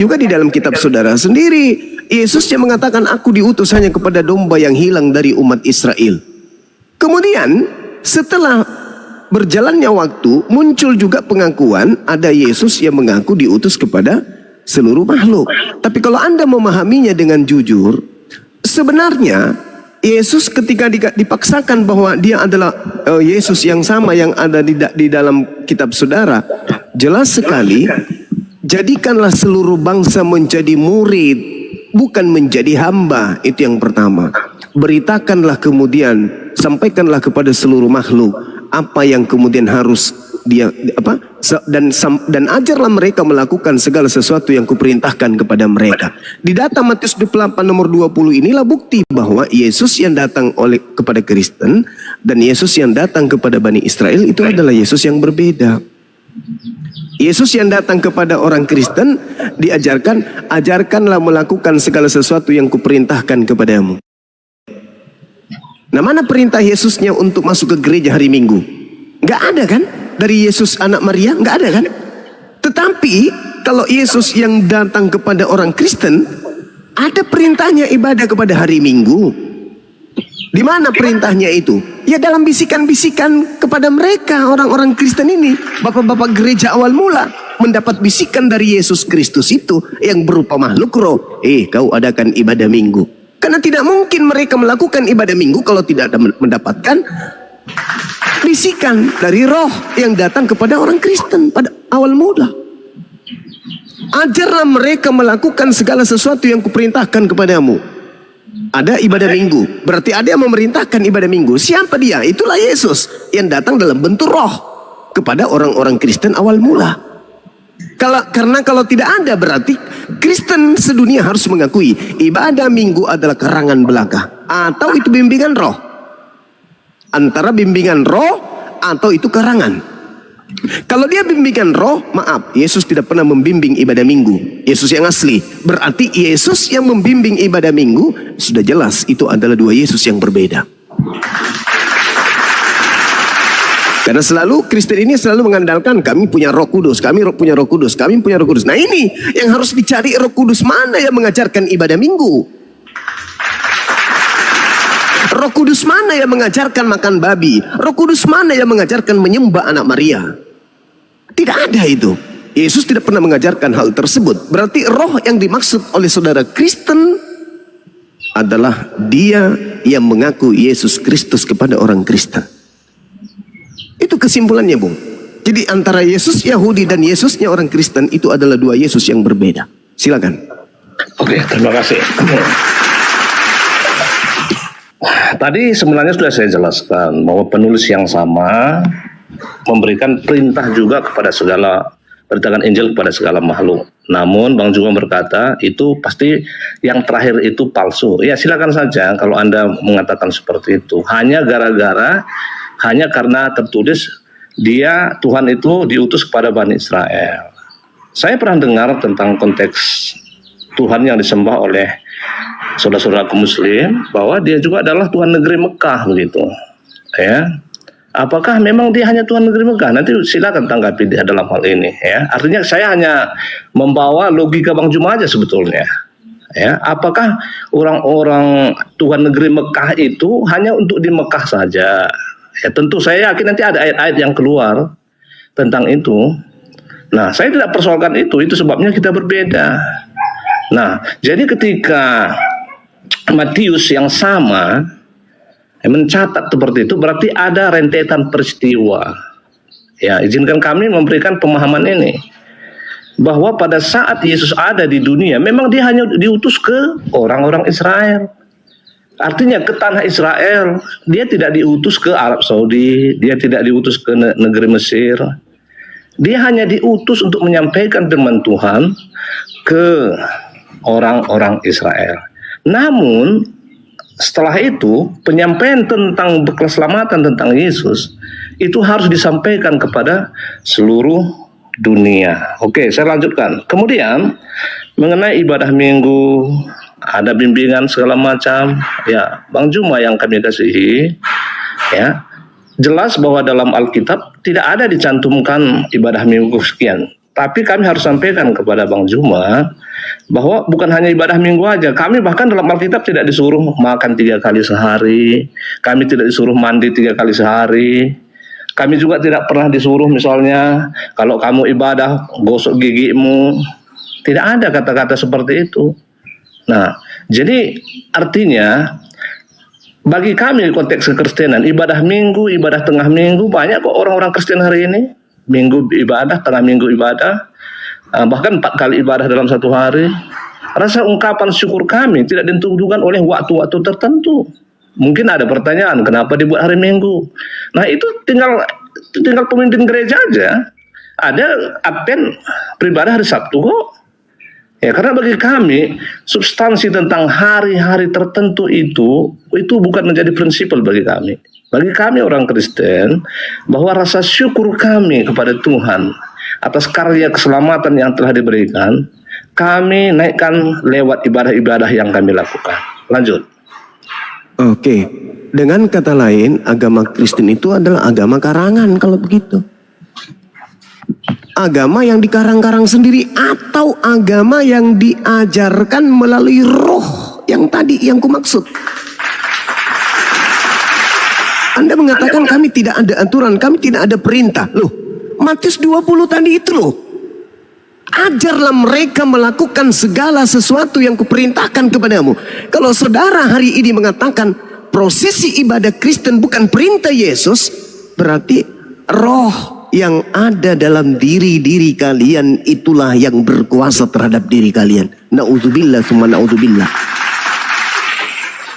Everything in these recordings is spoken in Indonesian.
Juga di dalam kitab saudara sendiri, Yesus yang mengatakan, aku diutus hanya kepada domba yang hilang dari umat Israel. Kemudian setelah berjalannya waktu, muncul juga pengakuan ada Yesus yang mengaku diutus kepada seluruh makhluk. Tapi kalau Anda memahaminya dengan jujur, sebenarnya Yesus ketika dipaksakan bahwa dia adalah Yesus yang sama yang ada di dalam kitab saudara, jelas sekali, jadikanlah seluruh bangsa menjadi murid, bukan menjadi hamba. Itu yang pertama. Beritakanlah kemudian, sampaikanlah kepada seluruh makhluk apa yang kemudian harus dia dan ajarlah mereka melakukan segala sesuatu yang kuperintahkan kepada mereka. Di data Matius 28 nomor 20 inilah bukti bahwa Yesus yang datang kepada Kristen dan Yesus yang datang kepada Bani Israel itu adalah Yesus yang berbeda. Yesus yang datang kepada orang Kristen diajarkan, ajarkanlah melakukan segala sesuatu yang kuperintahkan kepadamu. Nah, mana perintah Yesusnya untuk masuk ke gereja hari Minggu? Nggak ada kan? Dari Yesus anak Maria, nggak ada kan? Tetapi kalau Yesus yang datang kepada orang Kristen, ada perintahnya ibadah kepada hari Minggu. Di mana perintahnya itu? Ya dalam bisikan-bisikan kepada mereka, orang-orang Kristen ini. Bapak-bapak gereja awal mula mendapat bisikan dari Yesus Kristus itu yang berupa makhluk roh. Kau adakan ibadah Minggu. Karena tidak mungkin mereka melakukan ibadah Minggu kalau tidak ada mendapatkan bisikan dari roh yang datang kepada orang Kristen pada awal mula. Ajarlah mereka melakukan segala sesuatu yang kuperintahkan kepadamu. Ada ibadah Minggu, berarti ada yang memerintahkan ibadah Minggu. Siapa dia? Itulah Yesus yang datang dalam bentuk roh kepada orang-orang Kristen awal mula. Karena kalau tidak ada, berarti Kristen sedunia harus mengakui ibadah Minggu adalah karangan belaka, atau itu bimbingan roh. Antara bimbingan roh atau itu karangan. Kalau dia bimbingan roh, maaf, Yesus tidak pernah membimbing ibadah Minggu. Yesus yang asli. Berarti Yesus yang membimbing ibadah Minggu, sudah jelas itu adalah dua Yesus yang berbeda. Karena selalu Kristen ini selalu mengandalkan kami punya Roh Kudus, kami punya Roh Kudus, kami punya Roh Kudus. Nah ini yang harus dicari, Roh Kudus mana yang mengajarkan ibadah Minggu? Roh Kudus mana yang mengajarkan makan babi? Roh Kudus mana yang mengajarkan menyembah anak Maria? Tidak ada itu. Yesus tidak pernah mengajarkan hal tersebut. Berarti roh yang dimaksud oleh saudara Kristen adalah dia yang mengaku Yesus Kristus kepada orang Kristen. Itu kesimpulannya, Bung. Jadi antara Yesus Yahudi dan Yesusnya orang Kristen itu adalah dua Yesus yang berbeda. Silakan. Oke, terima kasih. Tadi sebenarnya sudah saya jelaskan bahwa penulis yang sama memberikan perintah juga kepada segala, beritakan Injil kepada segala makhluk. Namun Bang Juga berkata itu pasti yang terakhir itu palsu. Ya silakan saja kalau Anda mengatakan seperti itu. Hanya karena tertulis dia Tuhan itu diutus kepada Bani Israel. Saya pernah dengar tentang konteks Tuhan yang disembah oleh saudara-saudaraku Muslim bahwa dia juga adalah Tuhan negeri Mekah begitu. Ya. Apakah memang dia hanya Tuhan negeri Mekah? Nanti silakan tanggapi dia dalam hal ini. Ya. Artinya saya hanya membawa logika Bang Juma aja sebetulnya. Ya. Apakah orang-orang Tuhan negeri Mekah itu hanya untuk di Mekah saja? Ya, tentu saya yakin nanti ada ayat-ayat yang keluar tentang itu. Nah, saya tidak persoalkan itu sebabnya kita berbeda. Nah, jadi ketika Matius yang sama mencatat seperti itu, berarti ada rentetan peristiwa. Ya, izinkan kami memberikan pemahaman ini. Bahwa pada saat Yesus ada di dunia, memang dia hanya diutus ke orang-orang Israel. Artinya ke tanah Israel, dia tidak diutus ke Arab Saudi, dia tidak diutus ke negeri Mesir. Dia hanya diutus untuk menyampaikan firman Tuhan ke orang-orang Israel. Namun setelah itu penyampaian tentang keselamatan tentang Yesus itu harus disampaikan kepada seluruh dunia. Oke, saya lanjutkan. Kemudian mengenai ibadah Minggu, ada bimbingan segala macam, ya Bang Juma yang kami kasihi, ya jelas bahwa dalam Alkitab tidak ada dicantumkan ibadah Minggu sekian. Tapi kami harus sampaikan kepada Bang Juma bahwa bukan hanya ibadah minggu aja. Kami bahkan dalam Alkitab tidak disuruh makan 3 kali sehari. Kami tidak disuruh mandi 3 kali sehari. Kami juga tidak pernah disuruh misalnya kalau kamu ibadah gosok gigimu. Tidak ada kata-kata seperti itu. Nah, jadi artinya bagi kami konteks kekristenan, ibadah minggu, ibadah tengah minggu, banyak kok orang-orang Kristen hari ini. Minggu ibadah, tengah minggu ibadah, bahkan 4 kali ibadah dalam satu hari. Rasa ungkapan syukur kami tidak ditentukan oleh waktu-waktu tertentu. Mungkin ada pertanyaan, kenapa dibuat hari Minggu? Nah itu tinggal pemimpin gereja aja. Ada advent beribadah hari Sabtu kok. Ya, karena bagi kami substansi tentang hari-hari tertentu itu bukan menjadi prinsipal bagi kami. Bagi kami orang Kristen, bahwa rasa syukur kami kepada Tuhan atas karya keselamatan yang telah diberikan, kami naikkan lewat ibadah-ibadah yang kami lakukan. Lanjut. Oke, dengan kata lain, agama Kristen itu adalah agama karangan kalau begitu. Agama yang dikarang-karang sendiri atau agama yang diajarkan melalui roh yang tadi yang kumaksud. Anda mengatakan kami tidak ada aturan, kami tidak ada perintah. Loh, Matius 20 tadi itu loh. Ajarlah mereka melakukan segala sesuatu yang kuperintahkan kepadamu. Kalau saudara hari ini mengatakan prosesi ibadah Kristen bukan perintah Yesus, berarti roh yang ada dalam diri kalian itulah yang berkuasa terhadap diri kalian. Na'udzubillah summa na'udzubillah.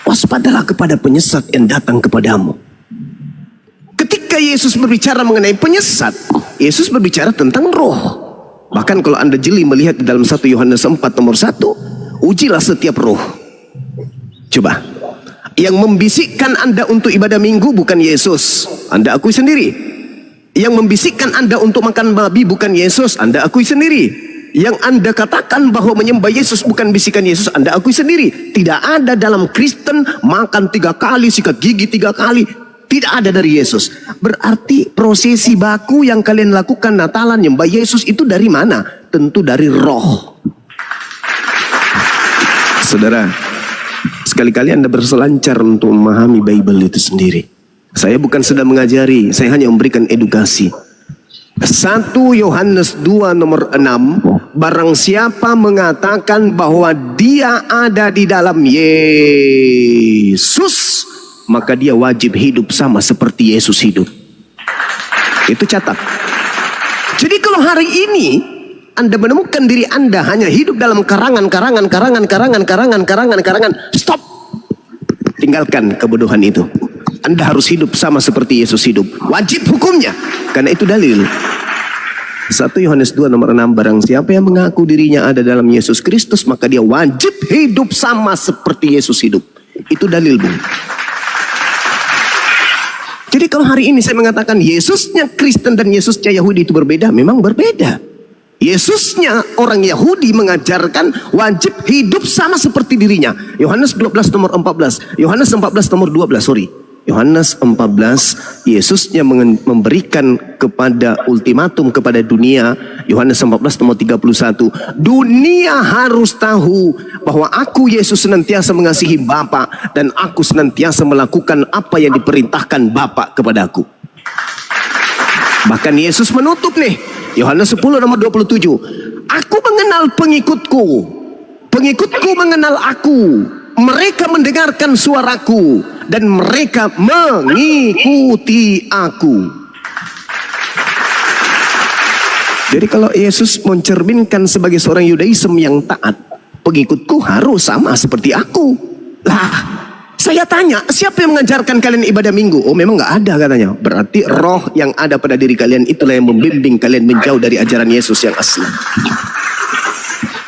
Waspadalah kepada penyesat yang datang kepadamu. Ketika Yesus berbicara mengenai penyesat, Yesus berbicara tentang roh. Bahkan kalau Anda jeli melihat di dalam 1 Yohanes 4 nomor 1, ujilah setiap roh. Coba, yang membisikkan Anda untuk ibadah minggu bukan Yesus, Anda akui sendiri. Yang membisikkan Anda untuk makan babi bukan Yesus, Anda akui sendiri. Yang Anda katakan bahwa menyembah Yesus bukan bisikan Yesus, Anda akui sendiri. Tidak ada dalam Kristen makan 3 kali, sikat gigi 3 kali. Tidak ada dari Yesus. Berarti prosesi baku yang kalian lakukan Natalan, nyembah Yesus itu dari mana? Tentu dari roh. Saudara, sekali-kali Anda berselancar untuk memahami Bible itu sendiri. Saya bukan sedang mengajari, saya hanya memberikan edukasi. 1 Yohanes 2 nomor 6, barang siapa mengatakan bahwa dia ada di dalam Yesus, maka dia wajib hidup sama seperti Yesus hidup. Itu catat. Jadi kalau hari ini Anda menemukan diri Anda hanya hidup dalam karangan, stop. Tinggalkan kebodohan itu. Anda harus hidup sama seperti Yesus hidup. Wajib hukumnya. Karena itu dalil. 1 Yohanes 2 nomor 6, barang siapa yang mengaku dirinya ada dalam Yesus Kristus, maka dia wajib hidup sama seperti Yesus hidup. Itu dalil, Bung. Jadi kalau hari ini saya mengatakan Yesusnya Kristen dan Yesusnya Yahudi itu berbeda, memang berbeda. Yesusnya orang Yahudi mengajarkan wajib hidup sama seperti dirinya. Yohanes 12 nomor 14. Yohanes 14 nomor 12, sorry. Yohanes 14, Yesusnya memberikan kepada ultimatum kepada dunia. Yohanes 14 nomor 31. Dunia harus tahu bahwa aku Yesus senantiasa mengasihi Bapa dan aku senantiasa melakukan apa yang diperintahkan Bapa kepadaku. Bahkan Yesus menutup nih. Yohanes 10 nomor 27. Aku mengenal pengikutku. Pengikutku mengenal aku. Mereka mendengarkan suaraku dan mereka mengikuti aku. Jadi kalau Yesus mencerminkan sebagai seorang Yudaism yang taat, pengikutku harus sama seperti aku. Lah, saya tanya, siapa yang mengajarkan kalian ibadah minggu? Oh, memang nggak ada katanya. Berarti roh yang ada pada diri kalian itulah yang membimbing kalian menjauh dari ajaran Yesus yang asli.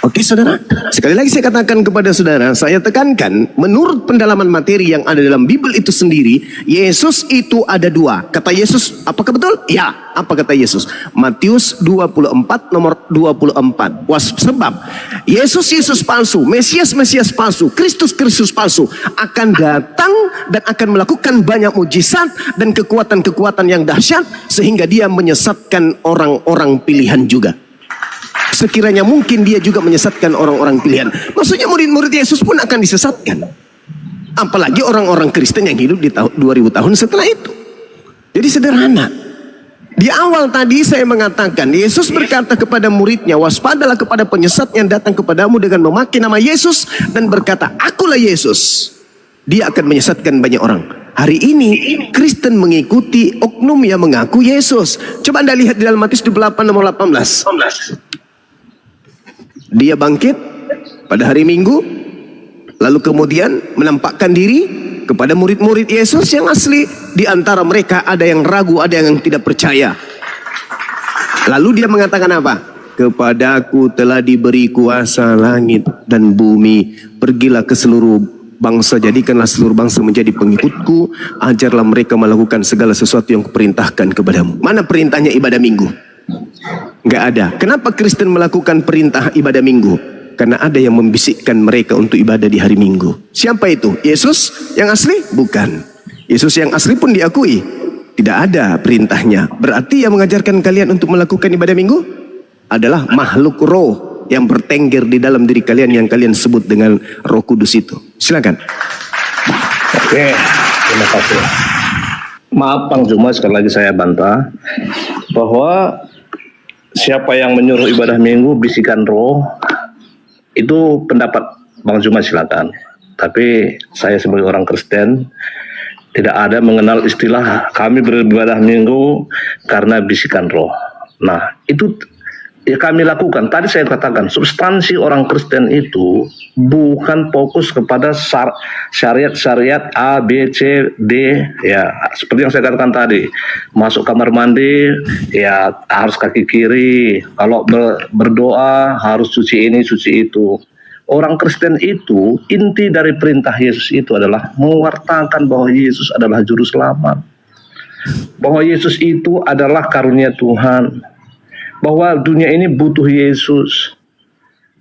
Oke saudara, sekali lagi saya katakan kepada saudara, saya tekankan menurut pendalaman materi yang ada dalam Bible itu sendiri, Yesus itu ada 2. Kata Yesus, apakah betul? Ya, apa kata Yesus? Matius 24 nomor 24. Sebab Yesus palsu, Mesias palsu, Kristus palsu akan datang dan akan melakukan banyak mujizat dan kekuatan-kekuatan yang dahsyat sehingga dia menyesatkan orang-orang pilihan juga. sekiranya mungkin dia juga menyesatkan orang-orang pilihan. Maksudnya murid-murid Yesus pun akan disesatkan. Apalagi orang-orang Kristen yang hidup di 2000 tahun setelah itu. Jadi sederhana. Di awal tadi saya mengatakan, Yesus berkata kepada muridnya, waspadalah kepada penyesat yang datang kepadamu dengan memakai nama Yesus dan berkata, akulah Yesus. Dia akan menyesatkan banyak orang. Hari ini Kristen mengikuti oknum yang mengaku Yesus. Coba Anda lihat di dalam Matius 28 nomor 18. Dia bangkit pada hari Minggu, lalu kemudian menampakkan diri kepada murid-murid Yesus yang asli. Di antara mereka ada yang ragu, ada yang tidak percaya. Lalu dia mengatakan apa? Kepadaku telah diberi kuasa langit dan bumi. Pergilah ke seluruh bangsa, jadikanlah seluruh bangsa menjadi pengikutku. Ajarlah mereka melakukan segala sesuatu yang kuperintahkan kepadamu. Mana perintahnya ibadah minggu? Nggak ada. Kenapa Kristen melakukan perintah ibadah minggu? Karena ada yang membisikkan mereka untuk ibadah di hari Minggu. Siapa itu? Yesus yang asli? Bukan. Yesus yang asli pun diakui. Tidak ada perintahnya. Berarti yang mengajarkan kalian untuk melakukan ibadah Minggu adalah makhluk roh yang bertengger di dalam diri kalian yang kalian sebut dengan Roh Kudus itu. Silakan. Oke, terima kasih. Maaf Bang Juma, sekali lagi saya bantah bahwa siapa yang menyuruh ibadah Minggu bisikan roh, itu pendapat Bang Juma, silakan. Tapi saya sebagai orang Kristen tidak ada mengenal istilah kami beribadah Minggu karena bisikan roh. Nah, itu ya kami lakukan. Tadi saya katakan substansi orang Kristen itu bukan fokus kepada syariat-syariat A, B, C, D. Ya, seperti yang saya katakan tadi, masuk kamar mandi ya harus kaki kiri. Kalau berdoa harus cuci ini, cuci itu. Orang Kristen itu, inti dari perintah Yesus itu adalah mewartakan bahwa Yesus adalah juru selamat, bahwa Yesus itu adalah karunia Tuhan, bahwa dunia ini butuh Yesus.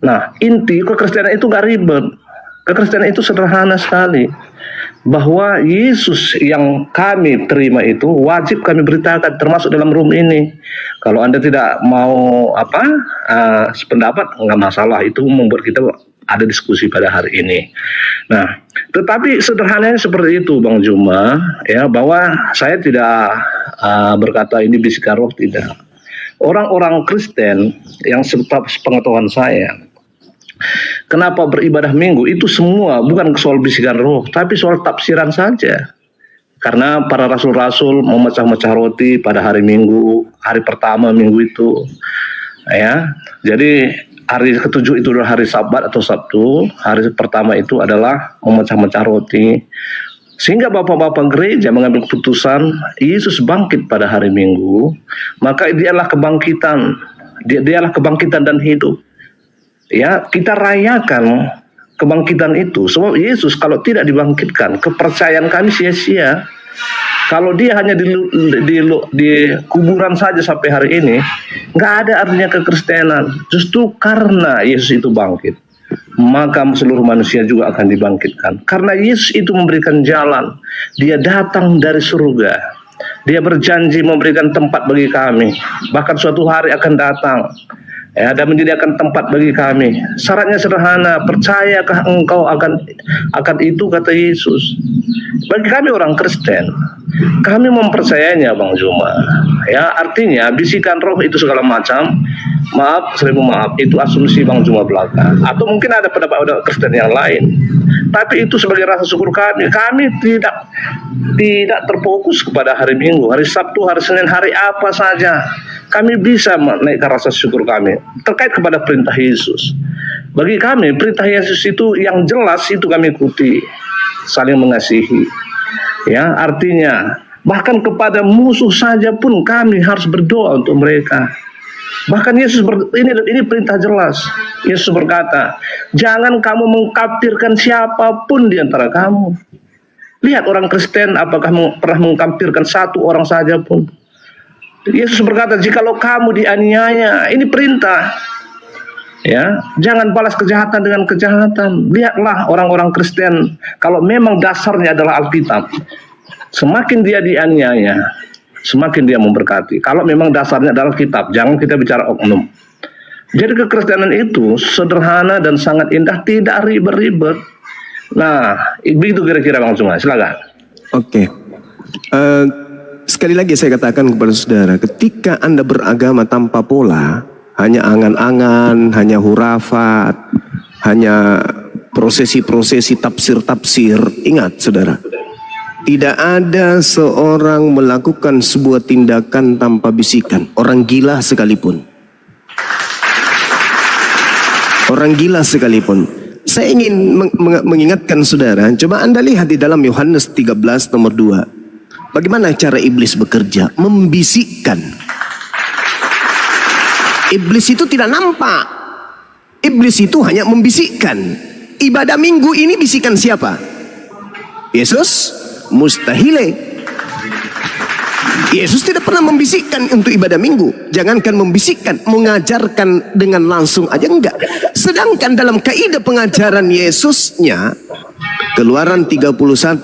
Nah, inti kekristenan itu gak ribet. Kekristenan itu sederhana sekali. Bahwa Yesus yang kami terima itu wajib kami beritakan, termasuk dalam room ini. Kalau Anda tidak mau sependapat, nggak masalah. Itu membuat kita ada diskusi pada hari ini. Nah, tetapi sederhananya seperti itu, Bang Juma, ya, bahwa saya tidak berkata ini bisikan roh, tidak. Orang-orang Kristen yang sepengetahuan saya, kenapa beribadah Minggu itu semua bukan soal bisikan roh, tapi soal tafsiran saja. Karena para rasul-rasul memecah-mecah roti pada hari Minggu, hari pertama Minggu itu, ya. Jadi hari ketujuh itu adalah hari Sabat atau Sabtu. Hari pertama itu adalah memecah-mecah roti. Sehingga bapak-bapak gereja mengambil keputusan Yesus bangkit pada hari Minggu, maka dialah kebangkitan. Dialah kebangkitan dan hidup. Ya, kita rayakan kebangkitan itu. Sebab Yesus kalau tidak dibangkitkan, kepercayaan kami sia-sia. Kalau dia hanya di kuburan saja sampai hari ini, nggak ada artinya kekristenan. Justru karena Yesus itu bangkit, maka seluruh manusia juga akan dibangkitkan. Karena Yesus itu memberikan jalan. Dia datang dari surga. Dia berjanji memberikan tempat bagi kami. Bahkan suatu hari akan datang, ya, dan menyediakan tempat bagi kami. Syaratnya sederhana, percayakah engkau akan itu, kata Yesus. Bagi kami orang Kristen, kami mempercayainya, Bang Juma. Ya, artinya bisikan roh itu segala macam. Maaf, seribu maaf, itu asumsi Bang Juma belaka. Atau mungkin ada pendapat Kristen yang lain. Tapi itu sebagai rasa syukur kami. Kami tidak terfokus kepada hari Minggu, hari Sabtu, hari Senin, hari apa saja. Kami bisa menaikkan rasa syukur kami terkait kepada perintah Yesus. Bagi kami, perintah Yesus itu yang jelas itu kami ikuti. Saling mengasihi. Ya, artinya bahkan kepada musuh saja pun kami harus berdoa untuk mereka. Bahkan Yesus ini perintah jelas. Yesus berkata, jangan kamu mengkafirkan siapapun di antara kamu. Lihat orang Kristen apakah pernah mengkafirkan satu orang saja pun. Yesus berkata, jikalau kamu dianiaya, ini perintah. Ya, jangan balas kejahatan dengan kejahatan. Lihatlah orang-orang Kristen, kalau memang dasarnya adalah Alkitab, semakin dia dianiaya, semakin dia memberkati. Kalau memang dasarnya adalah kitab, jangan kita bicara oknum. Jadi kekristenan itu sederhana dan sangat indah, tidak ribet-ribet. Nah, begitu kira-kira Bang Sungai, silakan. Oke. Sekali lagi saya katakan kepada saudara, ketika Anda beragama tanpa pola, hanya angan-angan, hanya hurafat, hanya prosesi-prosesi tafsir-tafsir, ingat saudara, tidak ada seorang melakukan sebuah tindakan tanpa bisikan, orang gila sekalipun. Orang gila sekalipun. Saya ingin mengingatkan saudara, coba Anda lihat di dalam Yohanes 13 nomor 2. Bagaimana cara iblis bekerja? Membisikkan. Iblis itu tidak nampak. Iblis itu hanya membisikkan. Ibadah minggu ini bisikan siapa? Yesus? Mustahil. Yesus tidak pernah membisikkan untuk ibadah minggu. Jangankan membisikkan, mengajarkan dengan langsung aja enggak. Sedangkan dalam kaidah pengajaran Yesusnya, Keluaran 31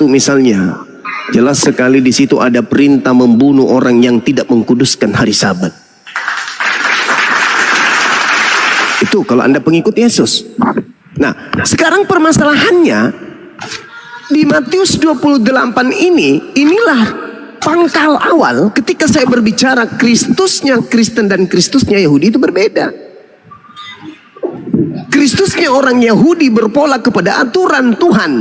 misalnya, jelas sekali di situ ada perintah membunuh orang yang tidak mengkuduskan hari Sabat. Itu kalau Anda pengikut Yesus. Nah, sekarang permasalahannya di Matius 28 inilah pangkal awal ketika saya berbicara Kristusnya Kristen dan Kristusnya Yahudi itu berbeda. Kristusnya orang Yahudi berpola kepada aturan Tuhan.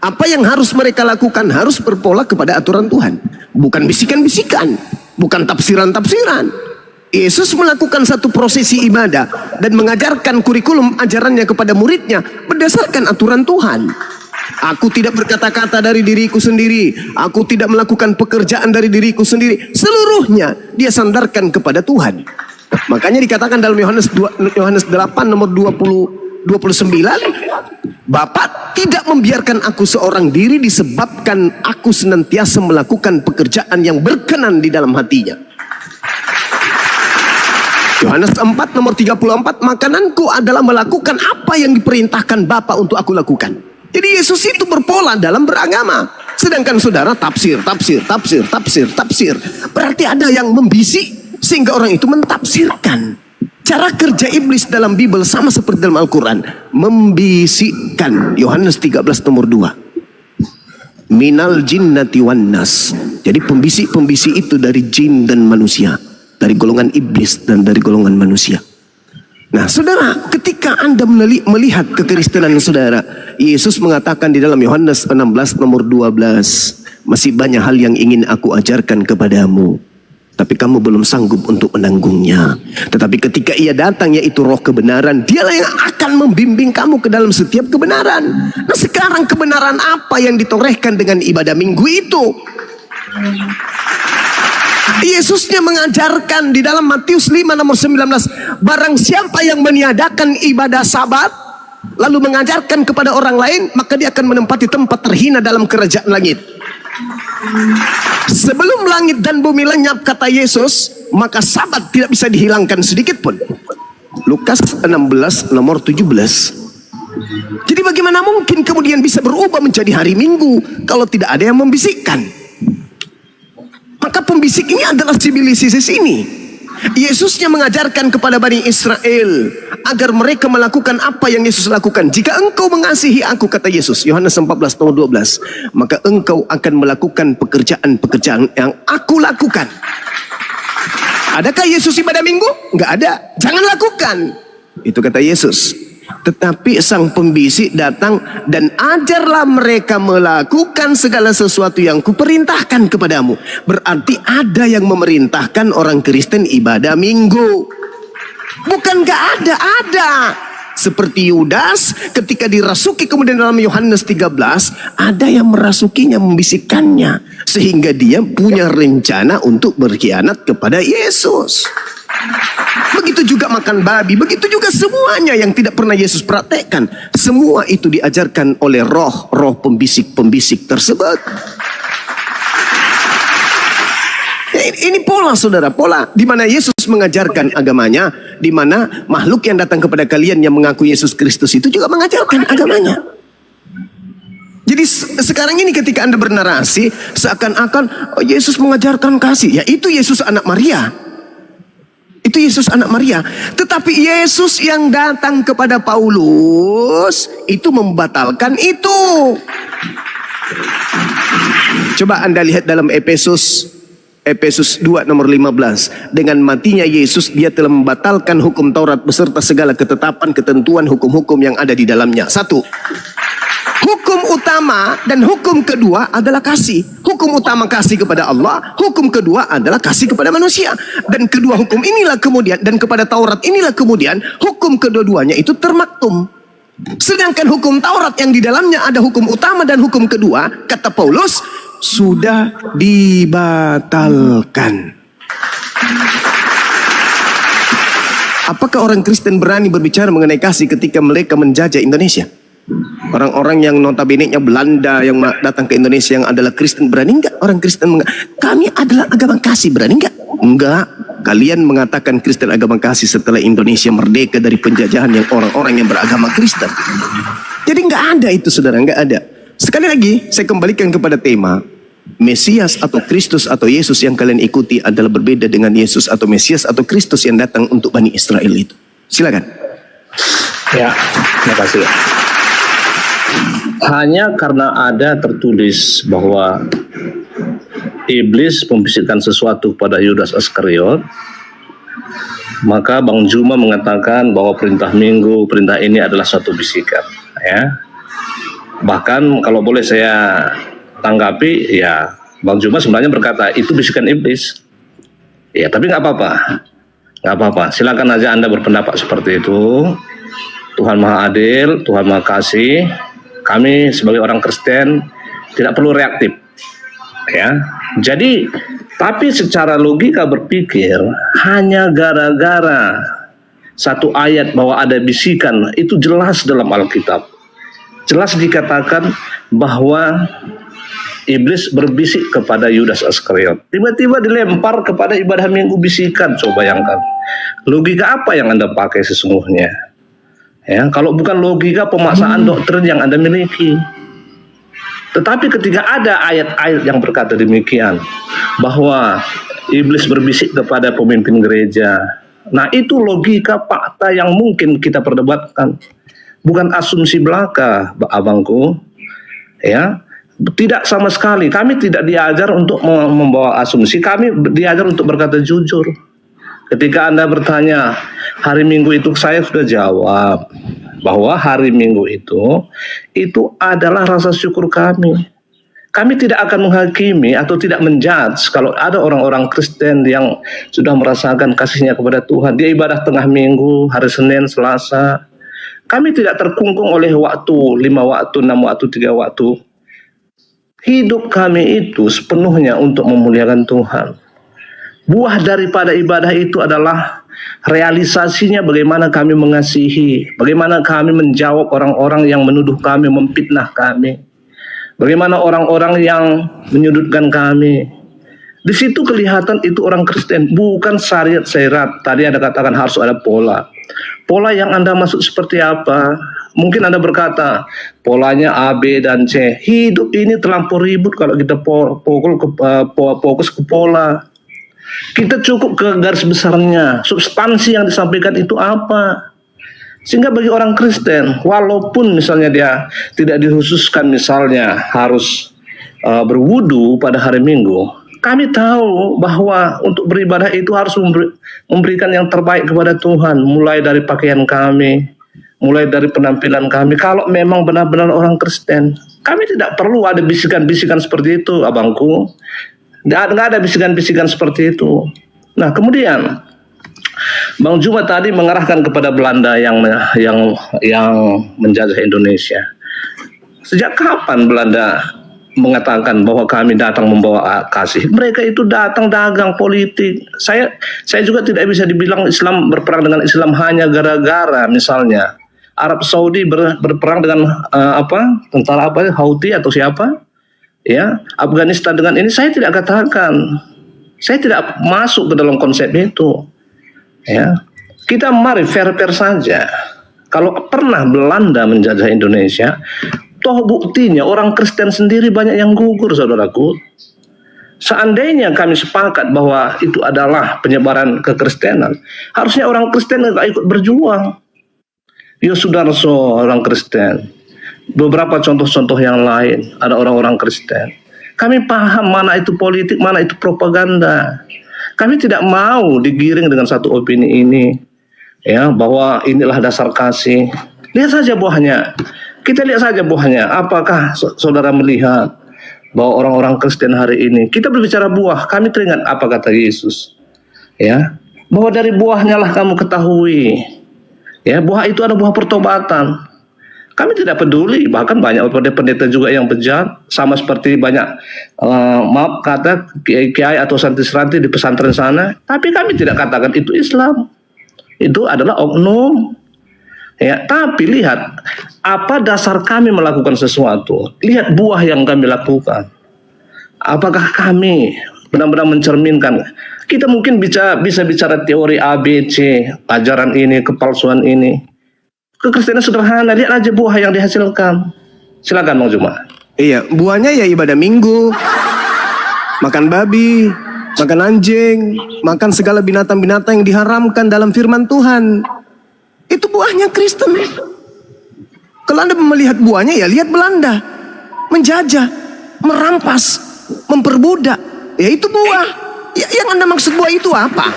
Apa yang harus mereka lakukan harus berpola kepada aturan Tuhan. Bukan bisikan-bisikan, bukan tafsiran-tafsiran. Yesus melakukan satu prosesi ibadah dan mengajarkan kurikulum ajarannya kepada muridnya berdasarkan aturan Tuhan. Aku tidak berkata-kata dari diriku sendiri. Aku tidak melakukan pekerjaan dari diriku sendiri. Seluruhnya dia sandarkan kepada Tuhan. Makanya dikatakan dalam Yohanes 8 nomor 29, Bapa tidak membiarkan aku seorang diri disebabkan aku senantiasa melakukan pekerjaan yang berkenan di dalam hatinya. Yohanes 4 nomor 34, makananku adalah melakukan apa yang diperintahkan Bapa untuk aku lakukan. Jadi Yesus itu berpola dalam beragama. Sedangkan saudara tafsir. Berarti ada yang membisik sehingga orang itu mentafsirkan. Cara kerja iblis dalam Bible sama seperti dalam Al-Quran. Membisikkan. Yohanes 13 nomor 2. Minal jinnati wan nas. Jadi pembisik-pembisik itu dari jin dan manusia. Dari golongan iblis dan dari golongan manusia. Nah saudara, ketika Anda melihat kekristenan saudara, Yesus mengatakan di dalam Yohanes 16 nomor 12, masih banyak hal yang ingin aku ajarkan kepadamu, tapi kamu belum sanggup untuk menanggungnya. Tetapi ketika ia datang, yaitu roh kebenaran, dialah yang akan membimbing kamu ke dalam setiap kebenaran. Nah sekarang kebenaran apa yang ditorehkan dengan ibadah minggu itu? Yesusnya mengajarkan di dalam Matius 5 nomor 19, barang siapa yang meniadakan ibadah Sabat lalu mengajarkan kepada orang lain, maka dia akan menempati tempat terhina dalam kerajaan langit. Sebelum langit dan bumi lenyap, kata Yesus, maka Sabat tidak bisa dihilangkan sedikit pun. Lukas 16 nomor 17. Jadi bagaimana mungkin kemudian bisa berubah menjadi hari Minggu kalau tidak ada yang membisikkan? Maka pembisik ini adalah sibilisis ini. Yesusnya mengajarkan kepada Bani Israel agar mereka melakukan apa yang Yesus lakukan. Jika engkau mengasihi aku, kata Yesus, Yohanes 14 nomor 12, maka engkau akan melakukan pekerjaan-pekerjaan yang aku lakukan. Adakah Yesus ibadah minggu? Enggak ada. Jangan lakukan. Itu kata Yesus. Tetapi sang pembisik datang dan ajarlah mereka melakukan segala sesuatu yang kuperintahkan kepadamu. Berarti ada yang memerintahkan orang Kristen ibadah minggu. Bukan gak ada, ada. Seperti Yudas ketika dirasuki kemudian dalam Yohanes 13, ada yang merasukinya, membisikkannya. Sehingga dia punya rencana untuk berkhianat kepada Yesus. Begitu juga makan babi, begitu juga semuanya yang tidak pernah Yesus praktekkan. Semua itu diajarkan oleh roh pembisik-pembisik tersebut. Ini pola saudara, pola di mana Yesus mengajarkan agamanya, di mana makhluk yang datang kepada kalian yang mengaku Yesus Kristus itu juga mengajarkan agamanya. Jadi sekarang ini ketika Anda bernarasi seakan-akan Yesus mengajarkan kasih, ya itu Yesus anak Maria. Itu Yesus anak Maria. Tetapi Yesus yang datang kepada Paulus itu membatalkan itu. Coba Anda lihat dalam Efesus 2 nomor 15. Dengan matinya Yesus, dia telah membatalkan hukum Taurat beserta segala ketetapan, ketentuan, hukum-hukum yang ada di dalamnya. Satu, hukum utama dan hukum kedua adalah kasih. Hukum utama kasih kepada Allah, hukum kedua adalah kasih kepada manusia. Dan kedua hukum inilah kemudian, dan kepada Taurat inilah kemudian, hukum kedua-duanya itu termaktum. Sedangkan hukum Taurat yang di dalamnya ada hukum utama dan hukum kedua, kata Paulus, sudah dibatalkan. Apakah orang Kristen berani berbicara mengenai kasih ketika mereka menjajah Indonesia? Orang-orang yang notabene-nya Belanda yang datang ke Indonesia yang adalah Kristen, berani enggak orang Kristen kami adalah agama kasih, berani enggak? Enggak. Kalian mengatakan Kristen agama kasih setelah Indonesia merdeka dari penjajahan yang orang-orang yang beragama Kristen. Jadi enggak ada itu, saudara, enggak ada. Sekali lagi saya kembalikan kepada tema, Mesias atau Kristus atau Yesus yang kalian ikuti adalah berbeda dengan Yesus atau Mesias atau Kristus yang datang untuk Bani Israel itu. Silakan. Ya, terima kasih. Hanya karena ada tertulis bahwa iblis membisikkan sesuatu pada Yudas Iskariot, maka Bang Juma mengatakan bahwa perintah minggu, perintah ini adalah suatu bisikan, ya. Bahkan kalau boleh saya tanggapi, ya Bang Juma sebenarnya berkata itu bisikan iblis. Ya, tapi nggak apa-apa, nggak apa-apa. Silakan aja Anda berpendapat seperti itu. Tuhan Maha Adil, Tuhan Maha Kasih. Kami sebagai orang Kristen tidak perlu reaktif, ya. Jadi, tapi secara logika berpikir, hanya gara-gara satu ayat bahwa ada bisikan, itu jelas dalam Alkitab. Jelas dikatakan bahwa iblis berbisik kepada Yudas Iskariot. Tiba-tiba dilempar kepada ibadah minggu bisikan. Coba bayangkan. Logika apa yang Anda pakai sesungguhnya? Ya, kalau bukan logika pemaksaan doktrin yang Anda miliki. Tetapi ketika ada ayat-ayat yang berkata demikian, bahwa iblis berbisik kepada pemimpin gereja. Nah, itu logika fakta yang mungkin kita perdebatkan. Bukan asumsi belaka, abangku, ya, tidak sama sekali. Kami tidak diajar untuk membawa asumsi. Kami diajar untuk berkata jujur. Ketika Anda bertanya hari Minggu itu, saya sudah jawab bahwa hari Minggu itu adalah rasa syukur kami. Kami tidak akan menghakimi atau tidak menjudge kalau ada orang-orang Kristen yang sudah merasakan kasihnya kepada Tuhan. Dia ibadah tengah minggu, hari Senin, Selasa. Kami tidak terkungkung oleh waktu, 5 waktu, 6 waktu, 3 waktu. Hidup kami itu sepenuhnya untuk memuliakan Tuhan. Buah daripada ibadah itu adalah realisasinya bagaimana kami mengasihi, bagaimana kami menjawab orang-orang yang menuduh kami, memfitnah kami, bagaimana orang-orang yang menyudutkan kami. Di situ kelihatan itu orang Kristen, bukan syariat syarat. Tadi Anda katakan harus ada pola. Pola yang Anda maksud seperti apa? Mungkin Anda berkata, polanya A, B, dan C. Hidup ini terlampau ribut kalau kita fokus ke pola. Kita cukup ke garis besarnya. Substansi yang disampaikan itu apa? Sehingga bagi orang Kristen, walaupun misalnya dia tidak dikhususkan misalnya harus berwudu pada hari Minggu, kami tahu bahwa untuk beribadah itu harus memberikan yang terbaik kepada Tuhan, mulai dari pakaian kami, mulai dari penampilan kami. Kalau memang benar-benar orang Kristen, kami tidak perlu ada bisikan-bisikan seperti itu, abangku. Nggak ada bisikan-bisikan seperti itu. Nah, kemudian Bang Juma tadi mengarahkan kepada Belanda yang menjajah Indonesia. Sejak kapan Belanda mengatakan bahwa kami datang membawa kasih? Mereka itu datang dagang politik. Saya juga tidak bisa dibilang Islam berperang dengan Islam hanya gara-gara misalnya Arab Saudi berperang dengan tentara Houthi atau siapa? Ya, Afghanistan dengan ini saya tidak katakan. Saya tidak masuk ke dalam konsep itu. Ya. Kita mari fair-fair saja. Kalau pernah Belanda menjajah Indonesia, toh buktinya orang Kristen sendiri banyak yang gugur, saudaraku. Seandainya kami sepakat bahwa itu adalah penyebaran kekristenan, harusnya orang Kristen nggak ikut berjuang. Yosudarso orang Kristen, beberapa contoh-contoh yang lain ada orang-orang Kristen. Kami paham mana itu politik, mana itu propaganda. Kami tidak mau digiring dengan satu opini ini, ya, bahwa inilah dasar kasih. Lihat saja buahnya. Kita lihat saja buahnya. Apakah saudara melihat bahwa orang-orang Kristen hari ini, kita berbicara buah, kami teringat apa kata Yesus, ya, bahwa dari buahnya lah kamu ketahui, ya, buah itu ada buah pertobatan. Kami tidak peduli, bahkan banyak pendeta juga yang bejat, sama seperti banyak maaf kata kiai atau santri-santri di pesantren sana, tapi kami tidak katakan itu Islam, itu adalah oknum. Ya, tapi lihat apa dasar kami melakukan sesuatu. Lihat buah yang kami lakukan. Apakah kami benar-benar mencerminkan? Kita mungkin bisa bicara teori A, B, C, ajaran ini, kepalsuan ini. Kekristenan sederhana, lihat aja buah yang dihasilkan. Silakan Bang Juma. Iya, buahnya ya ibadah minggu, makan babi, makan anjing, makan segala binatang-binatang yang diharamkan dalam firman Tuhan. Itu buahnya Kristen. Kalau Anda melihat buahnya, ya lihat Belanda. Menjajah, merampas, memperbudak. Ya itu buah. Ya, yang Anda maksud buah itu apa?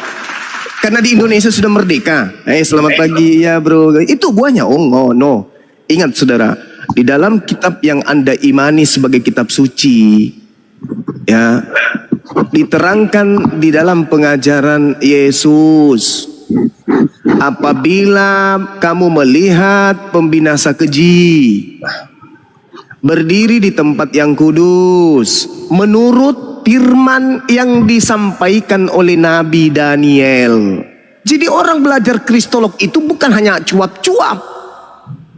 Karena di Indonesia sudah merdeka. Selamat pagi ya bro. Itu buahnya. Oh no. Ingat saudara, di dalam kitab yang Anda imani sebagai kitab suci, ya, diterangkan di dalam pengajaran Yesus, apabila kamu melihat pembinasa keji berdiri di tempat yang kudus menurut firman yang disampaikan oleh Nabi Daniel. Jadi orang belajar kristolog itu bukan hanya cuap-cuap.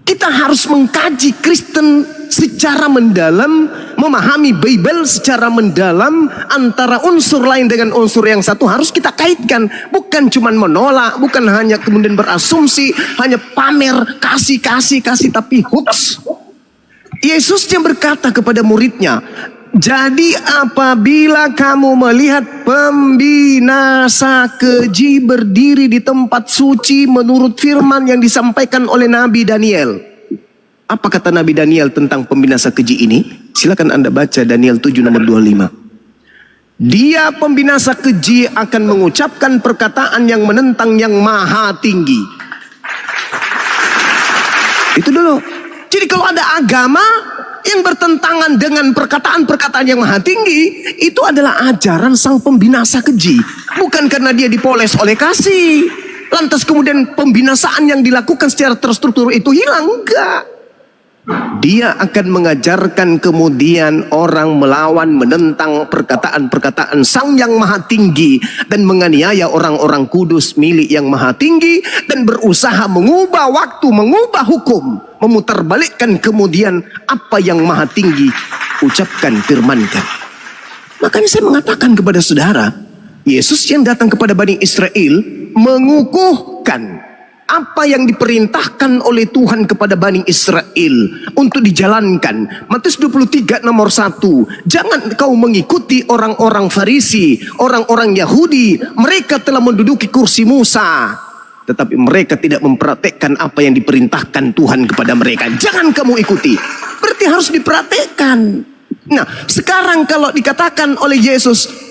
Kita harus mengkaji Kristen secara mendalam, memahami Bible secara mendalam, antara unsur lain dengan unsur yang satu harus kita kaitkan. Bukan cuma menolak, bukan hanya kemudian berasumsi, hanya pamer, kasih, tapi hoax. Yesus yang berkata kepada muridnya, jadi apabila kamu melihat pembinasa keji berdiri di tempat suci menurut firman yang disampaikan oleh Nabi Daniel. Apa kata Nabi Daniel tentang pembinasa keji ini? Silakan Anda baca Daniel 7 nomor 25. Dia pembinasa keji akan mengucapkan perkataan yang menentang yang maha tinggi. Itu dulu. Jadi kalau ada agama yang bertentangan dengan perkataan-perkataan yang maha tinggi, itu adalah ajaran sang pembinasa keji. Bukan karena dia dipoles oleh kasih, lantas kemudian pembinasaan yang dilakukan secara terstruktur itu hilang. Enggak. Dia akan mengajarkan kemudian orang melawan, menentang perkataan-perkataan sang yang maha tinggi, dan menganiaya orang-orang kudus milik yang maha tinggi, dan berusaha mengubah waktu, mengubah hukum, memutarbalikkan kemudian apa yang maha tinggi ucapkan, firmankan. Makanya saya mengatakan kepada saudara, Yesus yang datang kepada Bani Israel mengukuhkan apa yang diperintahkan oleh Tuhan kepada Bani Israel untuk dijalankan. Matius 23 nomor 1. Jangan kau mengikuti orang-orang Farisi, orang-orang Yahudi. Mereka telah menduduki kursi Musa, tetapi mereka tidak mempraktekkan apa yang diperintahkan Tuhan kepada mereka. Jangan kamu ikuti. Berarti harus dipraktekkan. Nah, sekarang kalau dikatakan oleh Yesus,